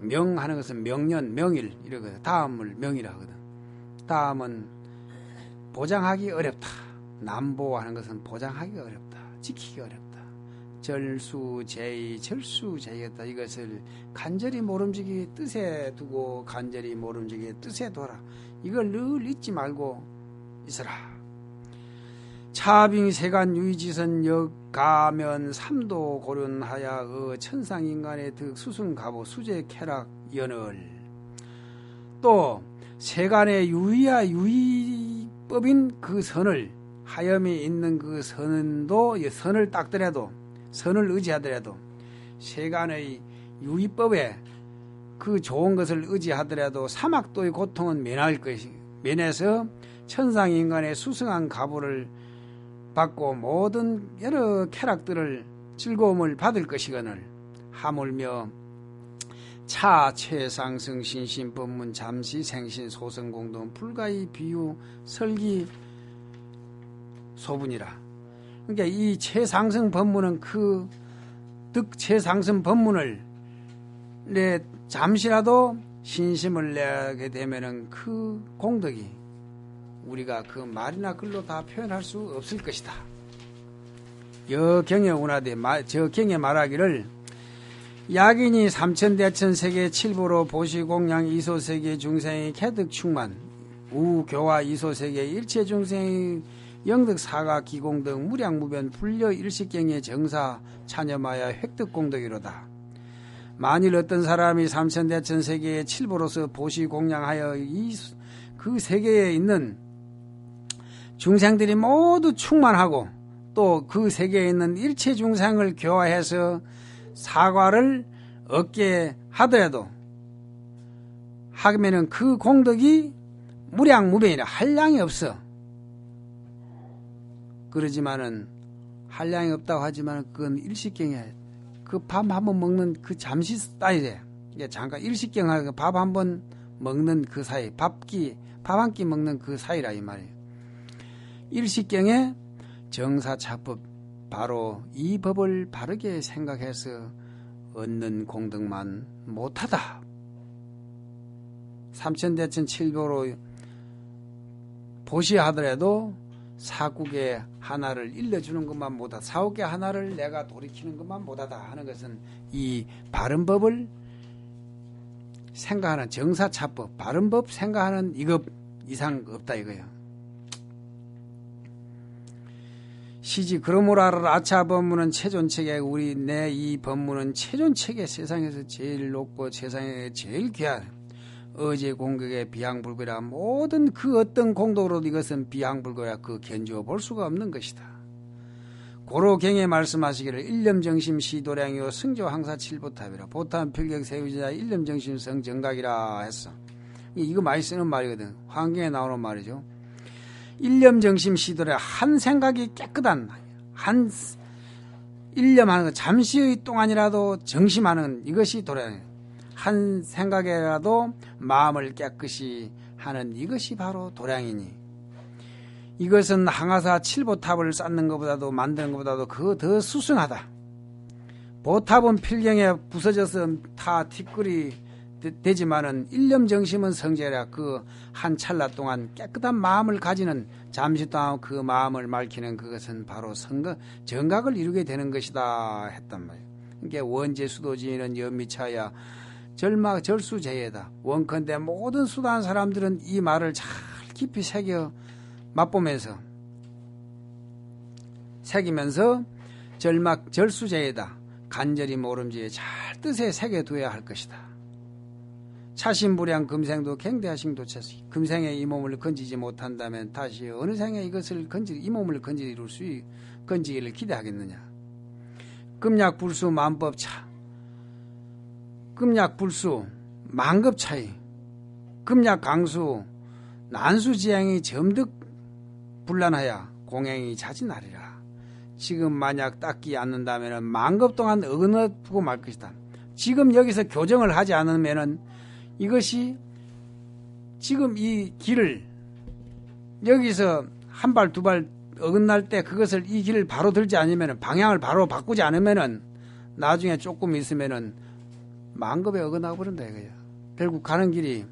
명하는 것은 명년, 명일 이러거든. 다음을 명이라 하거든. 다음은 보장하기 어렵다. 남보하는 것은 보장하기 어렵다. 지키기 어렵다. 절수제의, 절수제의였다. 이것을 간절히 모름지기 뜻에 두고 간절히 모름지기 뜻에 둬라. 이걸 늘 잊지 말고 있어라. 차빙세간 유의지선 역가면 삼도 고륜하야 천상인간의 득 수승가보 수제 쾌락 연을. 또 세간의 유의법인 그 선을 하염이 있는 그 선도 선을 닦더라도 선을 의지하더라도 세간의 유의법에 그 좋은 것을 의지하더라도 사막도의 고통은 면할 것이 면해서 천상인간의 수승한 가보를 받고 모든 여러 쾌락들을 즐거움을 받을 것이거늘. 하물며 차 최상승 신신 법문 잠시 생신 소승공동 불가의 비유 설기 소분이라. 그러니까 이 최상승 법문은 그 득 최상승 법문을 잠시라도 신심을 내게 되면은 그 공덕이 우리가 그 말이나 글로 다 표현할 수 없을 것이다. 여경에 운하되 저 경에 말하기를 약인이 삼천대천 세계 칠보로 보시공양 이소세계 중생의 개득충만 우교화 이소세계 일체 중생의 영득사가 기공등 무량무변 불려 일식경의 정사 찬염하여 획득공덕이로다. 만일 어떤 사람이 삼천대천 세계의 칠보로서 보시공양하여 그 세계에 있는 중생들이 모두 충만하고 또 그 세계에 있는 일체 중생을 교화해서 사과를 얻게 하더라도 하면은 그 공덕이 무량무변이라 한량이 없어. 그러지만은 한량이 없다고 하지만은 그건 일식경에 그 밥 한번 먹는 그 잠시 따위래. 잠깐 일식경하고 밥 한번 먹는 그 사이, 밥 한 끼 먹는 그 사이라 이 말이에요. 일식경에 정사차법 바로 이 법을 바르게 생각해서 얻는 공덕만 못하다. 삼천대천 칠보로 보시하더라도 사국의 하나를 일러주는 것만 못하다. 사국의 하나를 내가 돌이키는 것만 못하다 하는 것은 이 바른 법을 생각하는 정사차법, 바른 법 생각하는 이것 이상 없다 이거예요. 시지 그러므로 아차 법문은 최존책에 우리 내 이 법문은 최존책에 세상에서 제일 높고 세상에 제일 귀한 어제 공격에 비양불거라 모든 그 어떤 공덕으로도 이것은 비양불거라 그 견주어 볼 수가 없는 것이다. 고로경에 말씀하시기를 일념정심 시도량이요 승조 항사 칠보탑이라 보탐 필격 세우자 일념정심 성정각이라 했어. 이거 많이 쓰는 말이거든. 환경에 나오는 말이죠. 일념정심 시도량 한 생각이 깨끗한 한 일념하는 것 잠시의 동안이라도 정심하는 이것이 도량이에요. 한 생각에라도 마음을 깨끗이 하는 이것이 바로 도량이니 이것은 항아사 칠보탑을 쌓는 것보다도 만드는 것보다도 그 더 수승하다. 보탑은 필경에 부서져서 다 티끌이 되지만은 일념정심은 성제라 그 한 찰나 동안 깨끗한 마음을 가지는 잠시 동안 그 마음을 맑히는 그것은 바로 정각을 이루게 되는 것이다 했단 말이에요. 그러니까 원제수도지는 연미차야 절수제예다. 원컨대 모든 수도한 사람들은 이 말을 잘 깊이 새기면서 절수제예다. 간절히 모름지에 잘 뜻에 새겨두어야 할 것이다. 차신불량 금생도 갱대하싱도 차시. 금생에 이 몸을 건지지 못한다면 다시 어느 생에 이 몸을 건지기를 기대하겠느냐. 금약불수 만법차. 금약불수 만급차이. 금약강수 난수지행이 점득불란하여 공행이 자진하리라. 지금 만약 닦지 않는다면 만급 동안 어긋나고 말 것이다. 지금 여기서 교정을 하지 않으면 이것이 지금 이 길을 여기서 한 발 두 발 어긋날 때 그것을 이 길을 바로 들지 않으면 방향을 바로 바꾸지 않으면 나중에 조금 있으면 만급에 어긋나고 버린다 이거야. 결국 가는 길이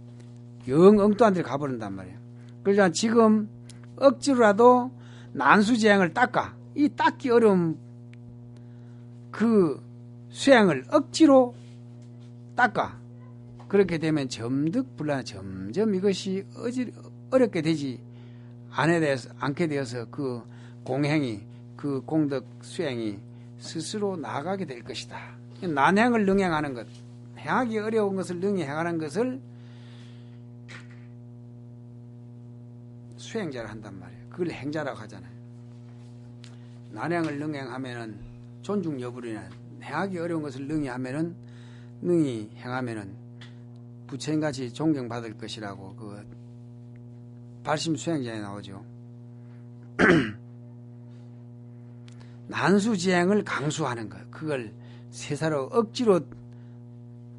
영 엉뚱한 데를 가버린단 말이야. 그러니까 지금 억지로라도 난수지행을 닦아. 이 닦기 어려운 그 수행을 억지로 닦아. 그렇게 되면 점득불란 점점 이것이 어렵게 되지 않게 되어서 그 공행이 그 공덕 수행이 스스로 나아가게 될 것이다. 난행을 능행하는 것, 행하기 어려운 것을 능히 행하는 것을 수행자를 한단 말이에요. 그걸 행자라고 하잖아요. 난행을 능행하면은 존중 여부리나 행하기 어려운 것을 능히 행하면은 부처님같이 존경받을 것이라고 그 발심 수행자에 나오죠. 난수지행을 강수하는 것, 그걸 세사로 억지로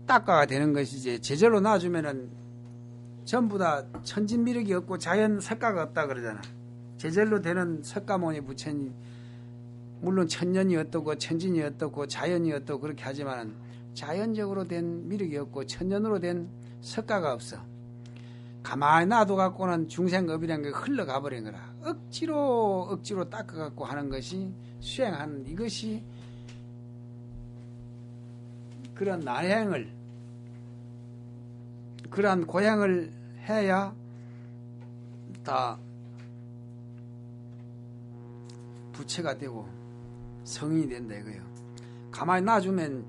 닦아가 되는 것이지 제절로 놔주면은 전부 다 천진미력이 없고 자연 석가가 없다 그러잖아. 제절로 되는 석가모니 부처님 물론 천년이 어떻고 천진이 어떻고 자연이 어떻고 그렇게 하지만은 자연적으로 된 미력이 없고 천년으로 된 석가가 없어. 가만히 놔둬갖고는 중생업이라는 게 흘러가 버린 거라. 억지로 닦아갖고 하는 것이 수행하는 이것이 그런 나행을 그러한 고행을 해야 다 부처가 되고 성인이 된다 이거예요. 가만히 놔주면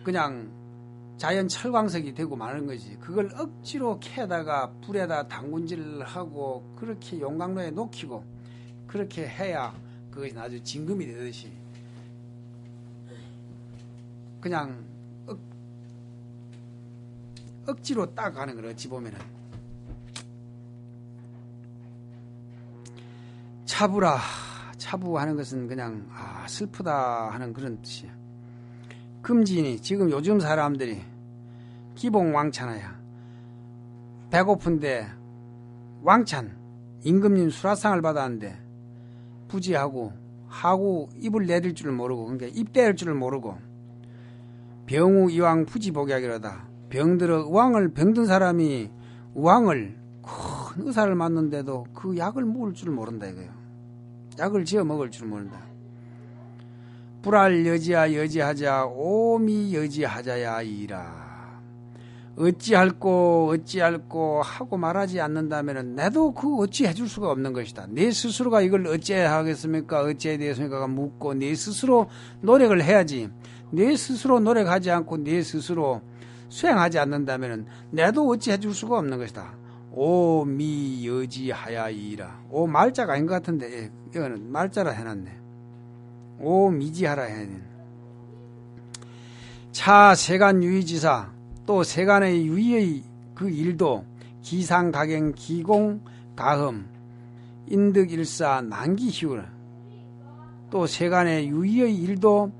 그냥 자연 철광석이 되고 마는 거지. 그걸 억지로 캐다가 불에다 당군질을 하고 그렇게 용광로에 녹이고 그렇게 해야 그것이 아주 진금이 되듯이 그냥 억지로 딱 하는 거라. 어찌 보면은 차부하는 것은 그냥 슬프다 하는 그런 뜻이야. 금지니 지금 요즘 사람들이 기봉왕찬하야. 배고픈데 왕찬 임금님 수라상을 받았는데 부지하고 하고 입을 내릴 줄 모르고 그러니까 입 떼일 줄 모르고 병우 이왕 부지복약이라다. 병들어 병든 사람이 우왕을 큰 의사를 맞는데도 그 약을 먹을 줄 모른다 이거예요. 약을 지어 먹을 줄 모른다. 불알 여지하자 오미 여지하자야 이라. 어찌할꼬 하고 말하지 않는다면 내도 그 어찌 해줄 수가 없는 것이다. 내 스스로가 이걸 어찌해야 하겠습니까? 어찌해야 되겠습니까? 묻고 내 스스로 노력을 해야지. 내 스스로 노력하지 않고 내 스스로 수행하지 않는다면 내도 어찌 해줄 수가 없는 것이다. 오미 여지하야이라. 오 말자가 아닌 것 같은데 이거는 말자라 해놨네. 오 미지하라 해야 돼. 차 세간 유의지사 또 세간의 유의의 그 일도 기상가경 기공 가흠 인득일사 난기희우라. 또 세간의 유의의 일도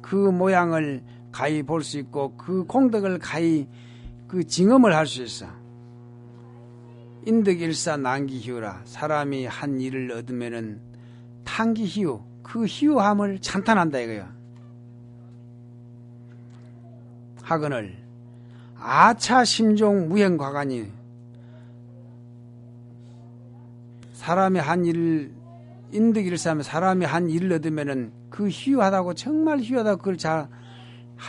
그 모양을 가히 볼 수 있고 그 공덕을 가히 그 징험을 할 수 있어. 인득일사 난기희우라. 사람이 한 일을 얻으면은 탄기희우 그 희우함을 찬탄한다 이거야. 하거늘 아차심종 무행과간이 사람이 한 일을 인득일사하면 사람이 한 일을 얻으면은 그 희우하다고 정말 희우하다고 그걸 잘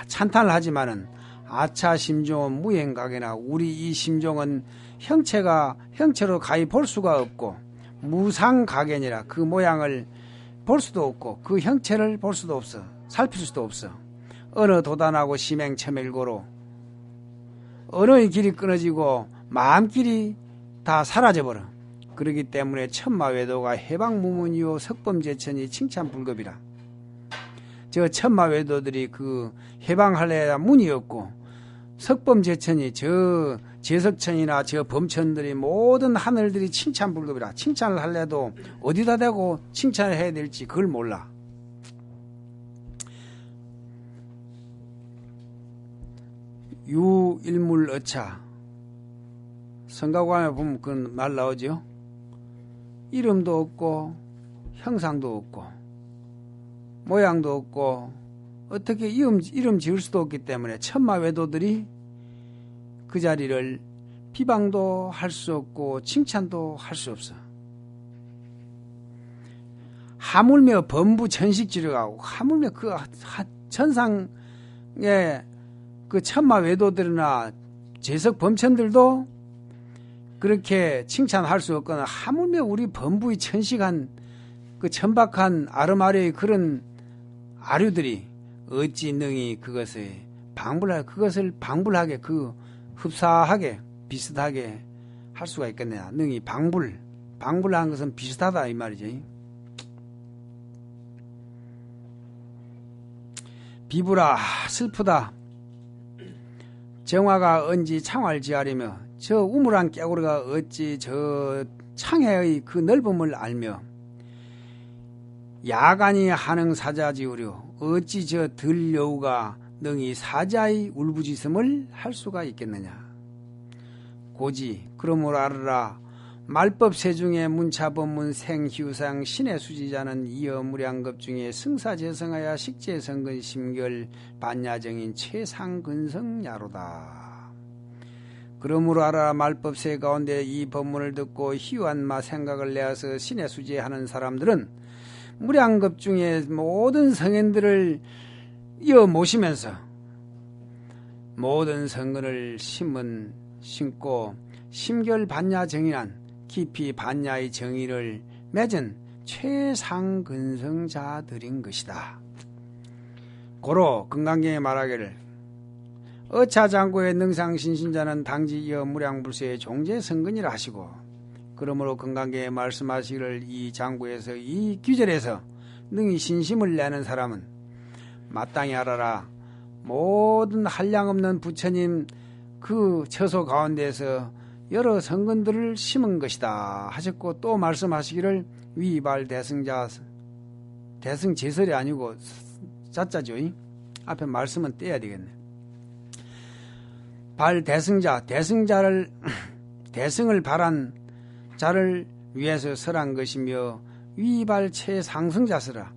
찬탄을 하지만은 아차심종은 무행각이나 우리 이 심종은 형체로 가히 볼 수가 없고 무상각이니라. 그 모양을 볼 수도 없고 그 형체를 볼 수도 없어. 살필 수도 없어. 어느 도단하고 심행처멸고로 언어의 길이 끊어지고 마음길이 다 사라져버려. 그렇기 때문에 천마외도가 해방무문이요 석범제천이 칭찬불급이라. 저 천마외도들이 그 해방할래야 문이 없고 석범제천이 저 제석천이나 저 범천들이 모든 하늘들이 칭찬불급이라. 칭찬을 할래도 어디다 대고 칭찬을 해야 될지 그걸 몰라. 유일물어차 성가관에 보면 그 말 나오죠. 이름도 없고 형상도 없고 모양도 없고 어떻게 이름 지을 수도 없기 때문에 천마외도들이 그 자리를 비방도 할 수 없고 칭찬도 할 수 없어. 하물며 범부 천식지려가고 하물며 그 천상의 그 천마외도들이나 제석 범천들도 그렇게 칭찬할 수 없거나 하물며 우리 범부의 천식한 그 천박한 아름아려의 그런 아류들이 어찌 능히 그것을 방불하게 그 흡사하게 비슷하게 할 수가 있겠느냐. 능히 방불한 것은 비슷하다 이 말이지. 비부라 슬프다. 정화가 언지 창활지하리며 저 우물한 깨구리가 어찌 저 창해의 그 넓음을 알며 야간이 한흥 사자지우려 어찌 저 들여우가 능히 사자의 울부짖음을 할 수가 있겠느냐. 고지 그러므로 알으라. 말법 세중에 문차법문 생희우상 신의 수지자는 이어무량급 중에 승사재성하야 식재성근 심결 반야정인 최상근성야로다. 그러므로 알아라. 말법세 가운데 이 법문을 듣고 희유한 마 생각을 내어서 신의 수제하는 사람들은 무량겁 중에 모든 성현들을 이어 모시면서 모든 성근을 심고 심결 반야 정인한 깊이 반야의 정의를 맺은 최상근성자들인 것이다. 고로 금강경에 말하기를 어차장고의 능상신신자는 당지 이어 무량불세의 종제성근이라 하시고, 그러므로 금강경에 말씀하시기를 이 장구에서 이 귀절에서 능히 신심을 내는 사람은 마땅히 알아라. 모든 한량없는 부처님 그 처소 가운데에서 여러 성근들을 심은 것이다 하셨고, 또 말씀하시기를 위발 대승자, 대승제설이 아니고 자자죠. 앞에 말씀은 떼야 되겠네. 발 대승자, 대승을 바란 자를 위해서 설한 것이며, 위발 최상승자서라.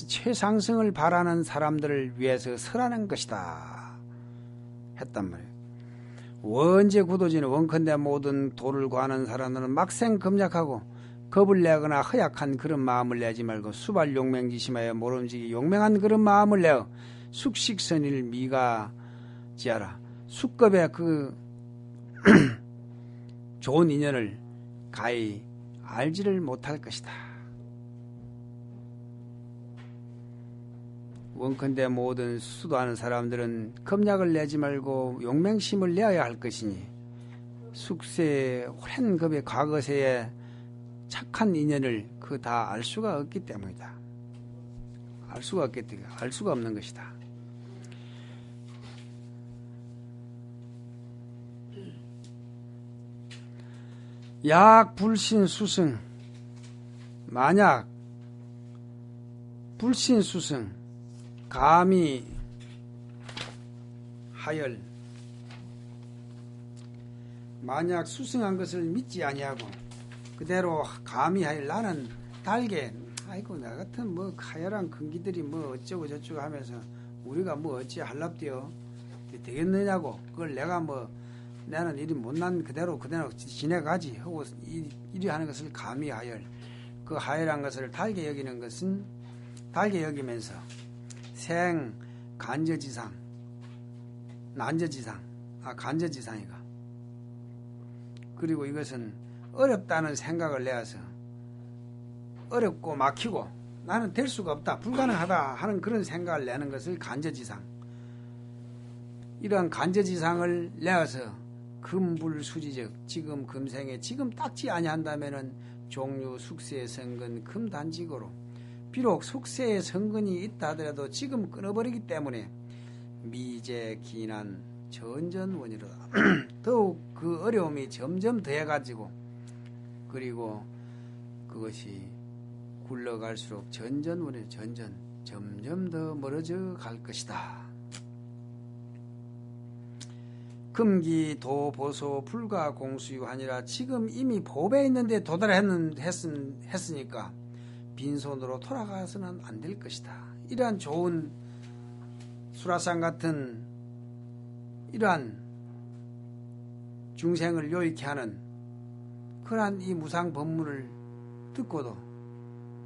최상승을 바라는 사람들을 위해서 설하는 것이다 했단 말이에요. 원제 구도지는 원컨대 모든 도를 구하는 사람들은 막생 겁약하고 겁을 내거나 허약한 그런 마음을 내지 말고 수발 용맹지심하여 모름지기 용맹한 그런 마음을 내어 숙식선일 미가지하라. 숙급의 그 좋은 인연을 가히 알지를 못할 것이다. 원컨대 모든 수도하는 사람들은 겁약을 내지 말고 용맹심을 내어야 할 것이니, 숙세의 오랜 급의 과거세의 착한 인연을 그 다 알 수가 없기 때문이다. 알 수가 없는 것이다. 약 불신수승, 만약 불신수승 감히 하열, 만약 수승한 것을 믿지 아니하고 그대로 감히 하열, 나는 달게 아이고 나 같은 뭐 하열한 근기들이 뭐 어쩌고 저쩌고 하면서 우리가 뭐 어찌 할랍디요 되겠느냐고, 그걸 내가 뭐 나는 이리 못난 그대로 지내가지 하고 이리 하는 것을 감히 하열, 그 하열한 것을 달게 여기는 것은 달게 여기면서 생 간저지상 간저지상이가, 그리고 이것은 어렵다는 생각을 내어서 어렵고 막히고 나는 될 수가 없다, 불가능하다 하는 그런 생각을 내는 것을 간저지상, 이러한 간저지상을 내어서 금불수지적 지금 금생에 지금 딱지 아니한다면은 종류 숙세의 성근 금단직으로, 비록 숙세의 성근이 있다 하더라도 지금 끊어버리기 때문에 미제 기난 전전원이로다. 더욱 그 어려움이 점점 더해가지고, 그리고 그것이 굴러갈수록 점점 더 멀어져 갈 것이다. 금기 도 보소 불가 공수유하니라. 지금 이미 보배에 있는데 도달했으니까 빈손으로 돌아가서는 안 될 것이다. 이러한 좋은 수라상 같은 이러한 중생을 요익케 하는 그러한 이 무상 법문을 듣고도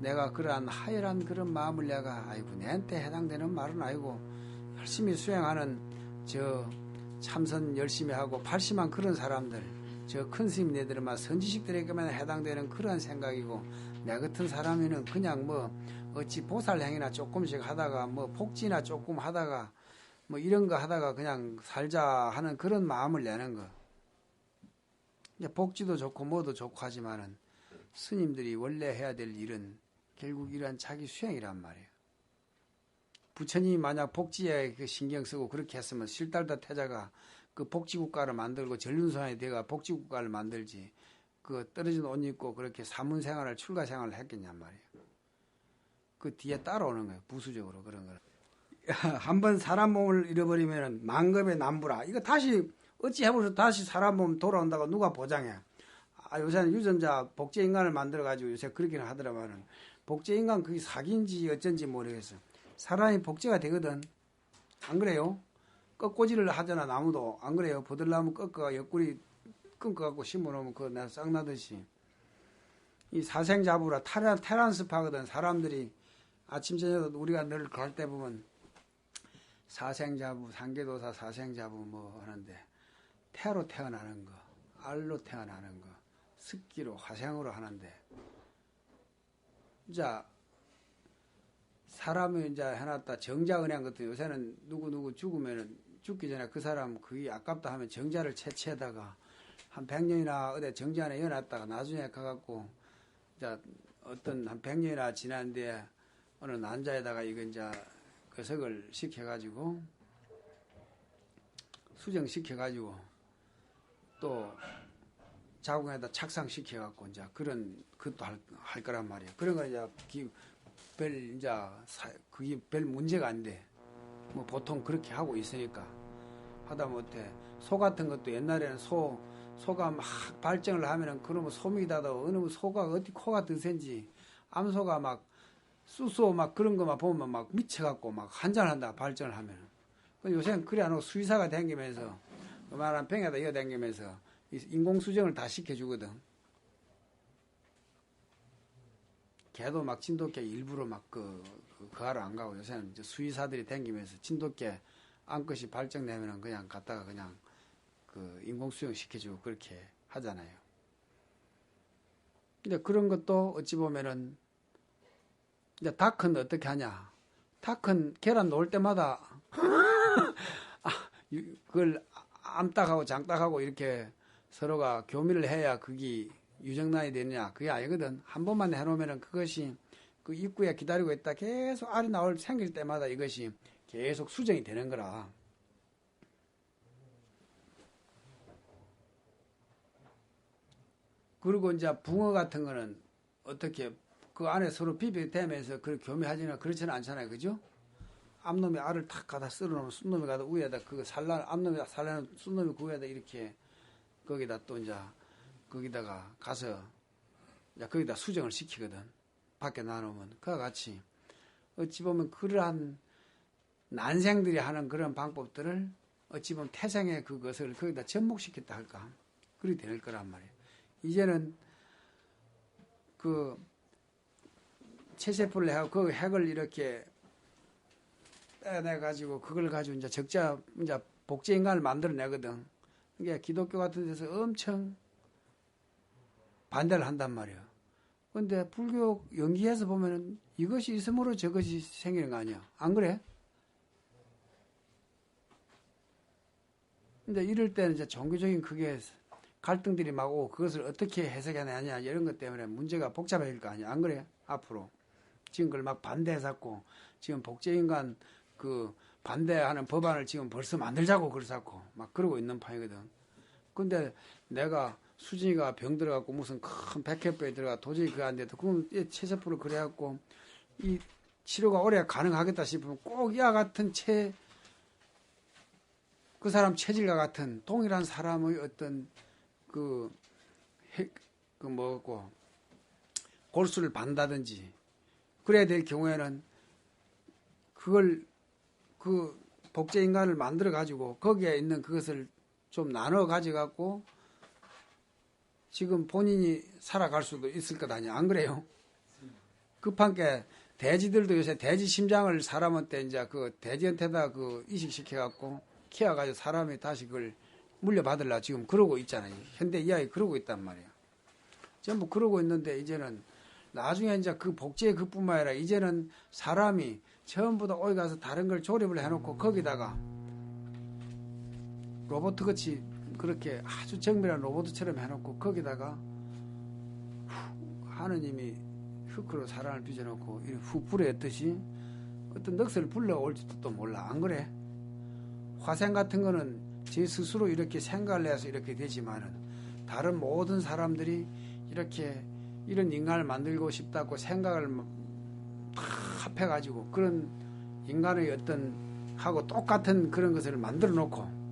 내가 그러한 하열한 그런 마음을 내가 아이고 내한테 해당되는 말은 아니고 열심히 수행하는 저 참선 열심히 하고 발심한 그런 사람들, 저 큰 스님네들만 선지식들에게만 해당되는 그런 생각이고, 내 같은 사람이는 그냥 뭐 어찌 보살행위나 조금씩 하다가 뭐 복지나 조금 하다가 뭐 이런 거 하다가 그냥 살자 하는 그런 마음을 내는 거. 이제 복지도 좋고 뭐도 좋고 하지만은 스님들이 원래 해야 될 일은 결국 이러한 자기 수행이란 말이에요. 부처님이 만약 복지에 신경 쓰고 그렇게 했으면 실달다 태자가 그 복지국가를 만들고 전륜선에 대가 복지국가를 만들지, 그 떨어진 옷 입고 그렇게 사문생활을 출가생활을 했겠냔 말이에요. 그 뒤에 따라오는 거예요. 부수적으로 그런 거는. 한번 사람 몸을 잃어버리면 만급의 남부라. 이거 다시 어찌 해보셔서 다시 사람 몸 돌아온다고 누가 보장해. 요새는 유전자 복제인간을 만들어가지고 요새 그렇게는 하더라고는, 복제인간 그게 사기인지 어쩐지 모르겠어. 사람이 복제가 되거든. 안 그래요? 꺾고지를 하잖아. 나무도 안 그래요? 버들나무 꺾어 옆구리 끊어갖고 심어놓으면 그거 내가 싹 나듯이 이 사생자부라 테란스파거든. 사람들이 아침 저녁 우리가 늘 갈 때 보면 사생자부, 상계도사 사생자부 뭐 하는데 태로 태어나는 거, 알로 태어나는 거, 습기로 화생으로 하는데 자 사람이 이제 해놨다 정자은행 같은 요새는 누구 죽으면은 죽기 전에 그 사람 그게 아깝다 하면 정자를 채취에다가 한 100년이나 어디 정자 안에 넣어놨다가 나중에 가갖고 이제 어떤 한 100년이나 지난 뒤에 어느 난자에다가 이거 이제 거석을 시켜가지고 수정시켜가지고 또 자궁에다 착상시켜갖고 이제 그런 그것도 할 거란 말이에요. 그런 거 이제 그게 별 문제가 안 돼. 뭐 보통 그렇게 하고 있으니까 하다못해 소 같은 것도 옛날에는 소가 막 발정을 하면은 그놈의 소미다도 어느 소가 어디 코가 더 센지 암소가 막 쑤쏘 막 그런 거만 보면 막 미쳐갖고 막 한잔한다 발정을 하면은. 요새는 그래 안 하고 수의사가 댕기면서 그만한 병에다 이어 댕기면서 인공수정을 다 시켜주거든. 걔도 막 진돗개 일부러 막 하러 안 가고 요새는 이제 수의사들이 댕기면서 진돗개 암컷이 발정내면은 그냥 갖다가 그냥 그 인공수정 시켜주고 그렇게 하잖아요. 근데 그런 것도 어찌 보면은 이제 닭은 어떻게 하냐. 닭은 계란 놓을 때마다 그걸 암탉하고 장닭하고 이렇게 서로가 교미를 해야 그게 유정란이 되느냐. 그게 아니거든. 한 번만 해놓으면은 그것이 그 입구에 기다리고 있다 계속 알이 생길 때마다 이것이 계속 수정이 되는 거라. 그리고 이제 붕어 같은 거는 어떻게 그 안에 서로 비비대면서 그렇게 교미하지나 그렇지는 않잖아요. 그죠? 암놈이 알을 탁 가다 쓸어놓으면 순놈이 가다 위에다 암놈이 살라는 순놈이 그 위에다 이렇게 거기다 또 이제 거기다가 가서 이제 거기다 수정을 시키거든. 밖에 놔놓으면. 그와 같이 어찌 보면 그러한 난생들이 하는 그런 방법들을 어찌 보면 태생의 그것을 거기다 접목시켰다 할까. 그리 될 거란 말이에요. 이제는 그 체세포를 해고 그 핵을 이렇게 빼내가지고 그걸 가지고 이제 이제 복제인간을 만들어내거든. 그게 기독교 같은 데서 엄청 반대를 한단 말이에요. 근데 불교 연기에서 보면은 이것이 있으므로 저것이 생기는 거 아니야. 안 그래? 근데 이럴 때는 이제 종교적인 그게 갈등들이 막 오고 그것을 어떻게 해석해내냐 이런 것 때문에 문제가 복잡해질 거 아니야. 안 그래? 앞으로. 지금 그걸 막 반대해서고 지금 복제인간 그 반대하는 법안을 지금 벌써 만들자고 그러자고 막 그러고 있는 판이거든. 근데 내가 수진이가 병 들어갖고 무슨 큰 백혈병에 들어가 도저히 그거 안 돼도 그럼 체세포를 그래갖고 이 치료가 오래 가능하겠다 싶으면 꼭 이와 같은 그 사람 체질과 같은 동일한 사람의 어떤 뭐고 골수를 반다든지 그래야 될 경우에는 그걸 그 복제 인간을 만들어 가지고 거기에 있는 그것을 좀 나눠 가져갖고 지금 본인이 살아갈 수도 있을 것 아니야. 안 그래요? 급한 게 돼지들도 요새 돼지 심장을 사람한테 이제 그 돼지한테다 그 이식시켜갖고 키워가지고 사람이 다시 그걸 물려받으려 지금 그러고 있잖아요. 현대 이야기 그러고 있단 말이야. 전부 그러고 있는데 이제는 나중에 이제 그 복제 그뿐만 아니라 이제는 사람이 전부 다 어디 가서 다른 걸 조립을 해놓고 거기다가 로봇 같이 그렇게 아주 정밀한 로봇처럼 해놓고 거기다가 하느님이 흙으로 사람을 빚어놓고 훅 불어였듯이 어떤 넋을 불러올지도 또 몰라. 안 그래? 화생 같은 거는 제 스스로 이렇게 생각을 해서 이렇게 되지만은 다른 모든 사람들이 이렇게 이런 인간을 만들고 싶다고 생각을 다 합해가지고 그런 인간의 어떤 하고 똑같은 그런 것을 만들어 놓고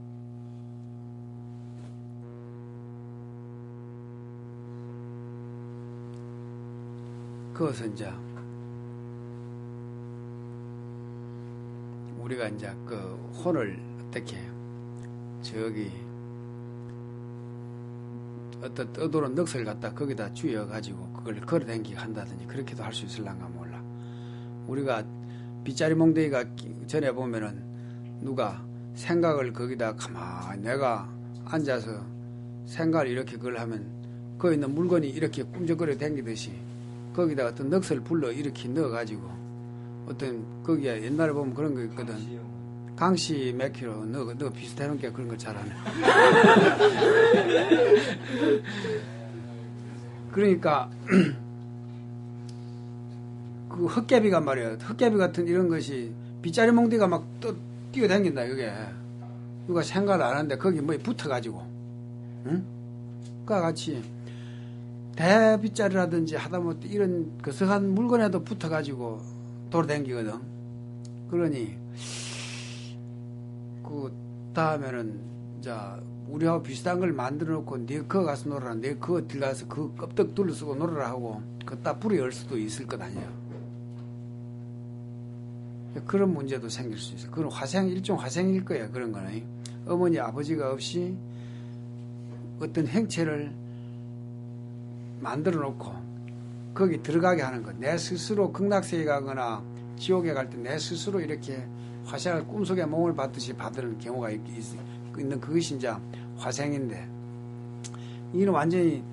그것은 이제 우리가 이제 그 혼을 어떻게 저기 어떤 떠도는 넋을 갖다 거기다 쥐어가지고 그걸 걸어댕기게 한다든지 그렇게도 할 수 있을란가 몰라. 우리가 빗자리 몽둥이가 전에 보면은 누가 생각을 거기다 가만히 내가 앉아서 생각을 이렇게 그걸 하면 거기 있는 물건이 이렇게 꿈적거려 댕기듯이 거기다 어떤 넋을 불러 이렇게 넣어가지고 어떤 거기에 옛날에 보면 그런 거 있거든. 강씨 몇 킬로 너 비슷해놓은 게 그런 걸 잘하네. 그러니까 그 헛개비가 말이야. 헛개비 같은 이런 것이 빗자리 몽둥이가 막 뛰어다닌다 이게. 누가 생각을 안 하는데 거기 뭐에 붙어가지고, 응? 그와 같이 대빗자리라든지 하다못해 이런 거스한 물건에도 붙어가지고 돌아다니거든. 그러니 그 다음에는 자 우리하고 비슷한 걸 만들어 놓고 네 그거 가서 놀아라. 네 그거 들어가서 그 껍데기 둘러쓰고 놀아라 하고 그따 뿌리 열 수도 있을 것 아니야. 그런 문제도 생길 수 있어. 그건 일종 화생일 거야. 그런 거는 어머니 아버지가 없이 어떤 행체를 만들어 놓고 거기 들어가게 하는 것. 내 스스로 극락세계 가거나 지옥에 갈 때 내 스스로 이렇게 화생을 꿈속에 몸을 받듯이 받는 경우가 있는 그것이 이제 화생인데 이는 완전히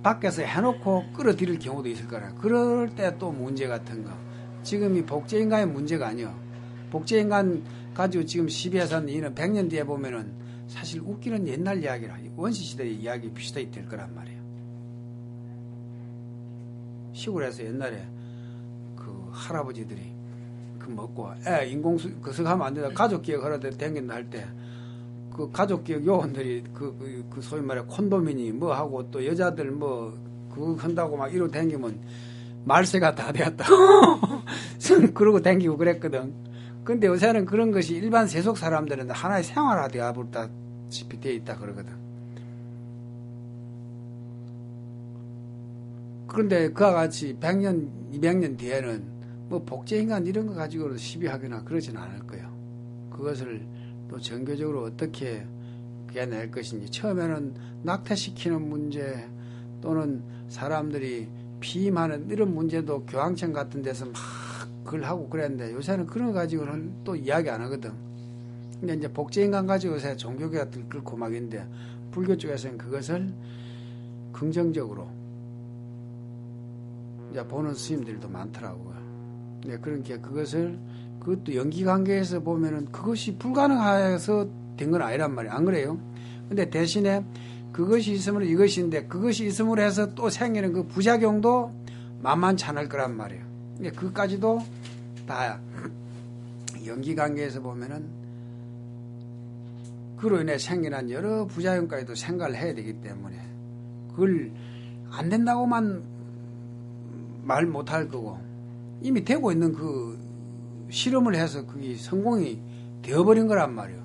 밖에서 해놓고 끌어들일 경우도 있을 거라. 그럴 때 또 문제 같은 거. 지금 이 복제인간의 문제가 아니요. 복제인간 가지고 지금 시비해서는 이는 100년 뒤에 보면은 사실 웃기는 옛날 이야기라. 원시시대의 이야기 비슷하게 될 거란 말이에요. 시골에서 옛날에 그 할아버지들이 그 먹고 인공수 그석하면 안 된다. 가족기억 하러 댕긴다 할 때 그 가족기억 요원들이 그 소위 말해 콘도미니 뭐 하고 또 여자들 뭐 그거 한다고 막 이러고 댕기면 말세가 다 되었다. 그러고 댕기고 그랬거든. 근데 요새는 그런 것이 일반 세속 사람들은 하나의 생활화 되어버렸다시피 되어 있다 그러거든. 그런데 그와 같이 100년, 200년 뒤에는 뭐 복제인간 이런 거 가지고 시비하거나 그러진 않을 거예요. 그것을 또 정교적으로 어떻게 깨낼 것인지 처음에는 낙태시키는 문제 또는 사람들이 피임하는 이런 문제도 교황청 같은 데서 막 그걸 하고 그랬는데 요새는 그런 거 가지고는 또 이야기 안 하거든. 근데 이제 복제인간 가지고 요새 종교계가 들끓고 막 있는데 불교 쪽에서는 그것을 긍정적으로 이제 보는 스님들도 많더라고요. 네, 그러니까 그것도 연기관계에서 보면은 그것이 불가능해서 된 건 아니란 말이에요. 안 그래요? 근데 대신에 그것이 있으면 이것인데 그것이 있음으로 해서 또 생기는 그 부작용도 만만치 않을 거란 말이에요. 그러니까 그까지도 다 연기관계에서 보면은 그로 인해 생기는 여러 부작용까지도 생각을 해야 되기 때문에 그걸 안 된다고만 말 못할 거고 이미 되고 있는 그 실험을 해서 그게 성공이 되어버린 거란 말이에요.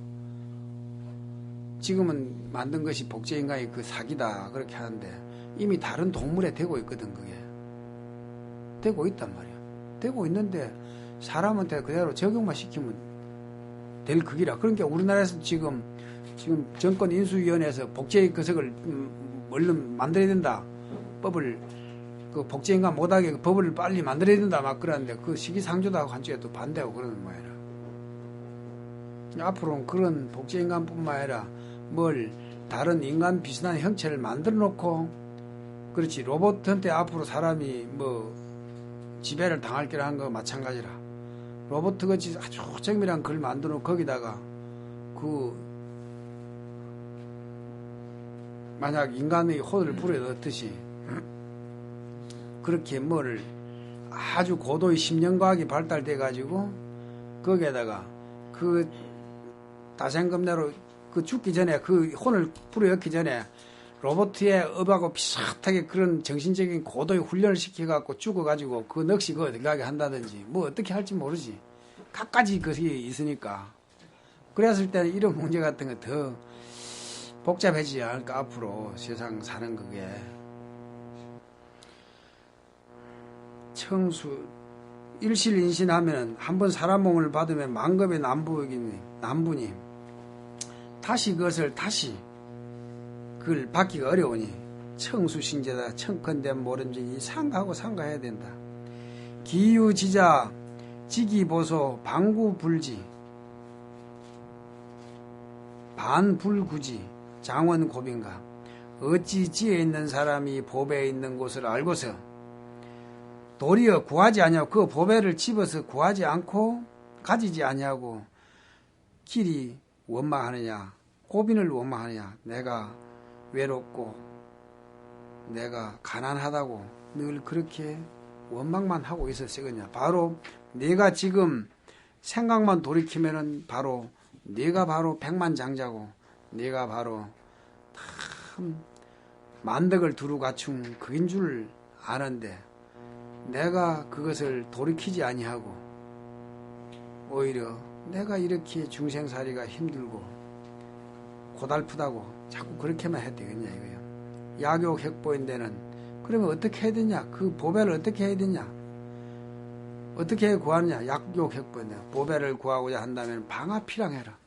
지금은 만든 것이 복제인간이 그 사기다 그렇게 하는데 이미 다른 동물에 되고 있거든. 그게 되고 있단 말이에요. 되고 있는데 사람한테 그대로 적용만 시키면 될 극이라. 그러니까 우리나라에서 지금 정권 인수위원회에서 복제 그석을 얼른 만들어야 된다. 법을 그 복제인간 못하게 그 법을 빨리 만들어야 된다 막 그러는데 그 시기상조도 하고 한쪽에 또 반대하고 그러는 모양이라. 앞으로는 그런 복제인간뿐만 아니라 뭘 다른 인간 비슷한 형체를 만들어 놓고 그렇지 로봇한테 앞으로 사람이 뭐 지배를 당할 거라 한 거 마찬가지라. 로봇같이 아주 정밀한 걸 만들어 놓고 거기다가 그 만약 인간의 호를 불어 넣듯이 그렇게 뭐를 아주 고도의 심령과학이 발달돼 가지고 거기에다가 그 다생금내로 그 죽기 전에 그 혼을 불어넣기 전에 로봇의 업하고 비슷하게 그런 정신적인 고도의 훈련을 시켜갖고 죽어가지고 그 넋이 그거 들어가게 한다든지 뭐 어떻게 할지 모르지. 갖가지 그것이 있으니까. 그랬을 때는 이런 문제 같은 거 더 복잡해지지 않을까 앞으로 세상 사는 그게. 청수 일실인신하면은 한번 사람 몸을 받으면 만급의 남분이 다시 그것을 그걸 받기가 어려우니 청수신제다 청컨대 모름지기 상가하고 상가해야 된다. 기유지자 지기보소 방구불지 반불구지 장원고빈가 어찌 지에 있는 사람이 보배에 있는 곳을 알고서 도리어 구하지 아니하고 그 보배를 집어서 구하지 않고 가지지 아니하고 길이 원망하느냐 고빈을 원망하느냐. 내가 외롭고 내가 가난하다고 늘 그렇게 원망만 하고 있었으겠냐. 바로 네가 지금 생각만 돌이키면은 바로 네가 바로 백만장자고 네가 바로 참 만덕을 두루 갖춘 그인 줄 아는데 내가 그것을 돌이키지 아니하고 오히려 내가 이렇게 중생살이가 힘들고 고달프다고 자꾸 그렇게만 해야 되겠냐 이거예요. 약욕 핵보인데는 그러면 어떻게 해야 되냐? 그 보배를 어떻게 해야 되냐? 어떻게 구하느냐? 약욕 핵보인데 보배를 구하고자 한다면 방아피랑해라.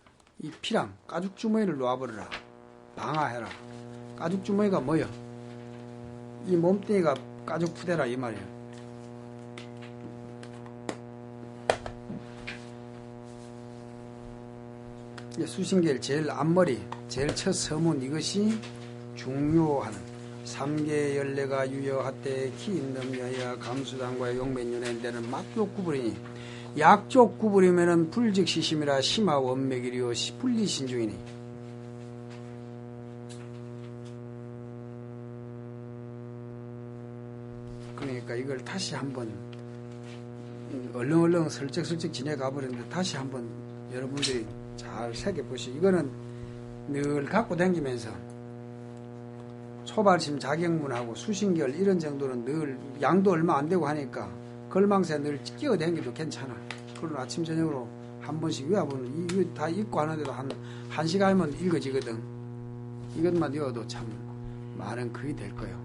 이 피랑 가죽주머니를 놓아버려라. 방아해라. 가죽주머니가 뭐야? 이 몸뚱이가 가죽푸대라 이 말이야. 수신계일 제일 앞머리 제일 첫 서문 이것이 중요한 3개 연례가 유여하되 기인넘여야 감수당과 용맹윤회되는 막족 구부리니 약족 구부리면은 불즉시심이라 심화 원맥이리요 분리신중이니 그러니까 이걸 다시 한번 얼렁얼렁 슬쩍슬쩍 지내가 버렸는데 다시 한번 여러분들이 잘 새겨보시고 이거는 늘 갖고 다니면서 초발심 자격문하고 수신결 이런 정도는 늘 양도 얼마 안 되고 하니까 걸망새 늘 끼어 다니기도 괜찮아. 그런 아침 저녁으로 한 번씩 외워보면 이거 다 읽고 하는데도 한 시간이면 읽어지거든. 이것만 외워도 참 많은 그게 될 거예요.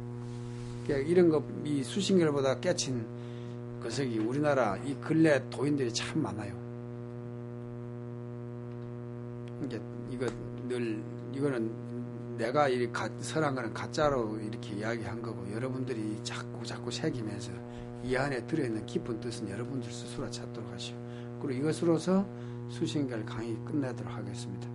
그러니까 이런 거 이 수신결보다 깨친 것이 우리나라 이 근래 도인들이 참 많아요. 이거는 내가 설한 거는 가짜로 이렇게 이야기한 거고 여러분들이 자꾸 새기면서 이 안에 들어있는 깊은 뜻은 여러분들 스스로 찾도록 하시오. 그리고 이것으로서 수신결 강의 끝내도록 하겠습니다.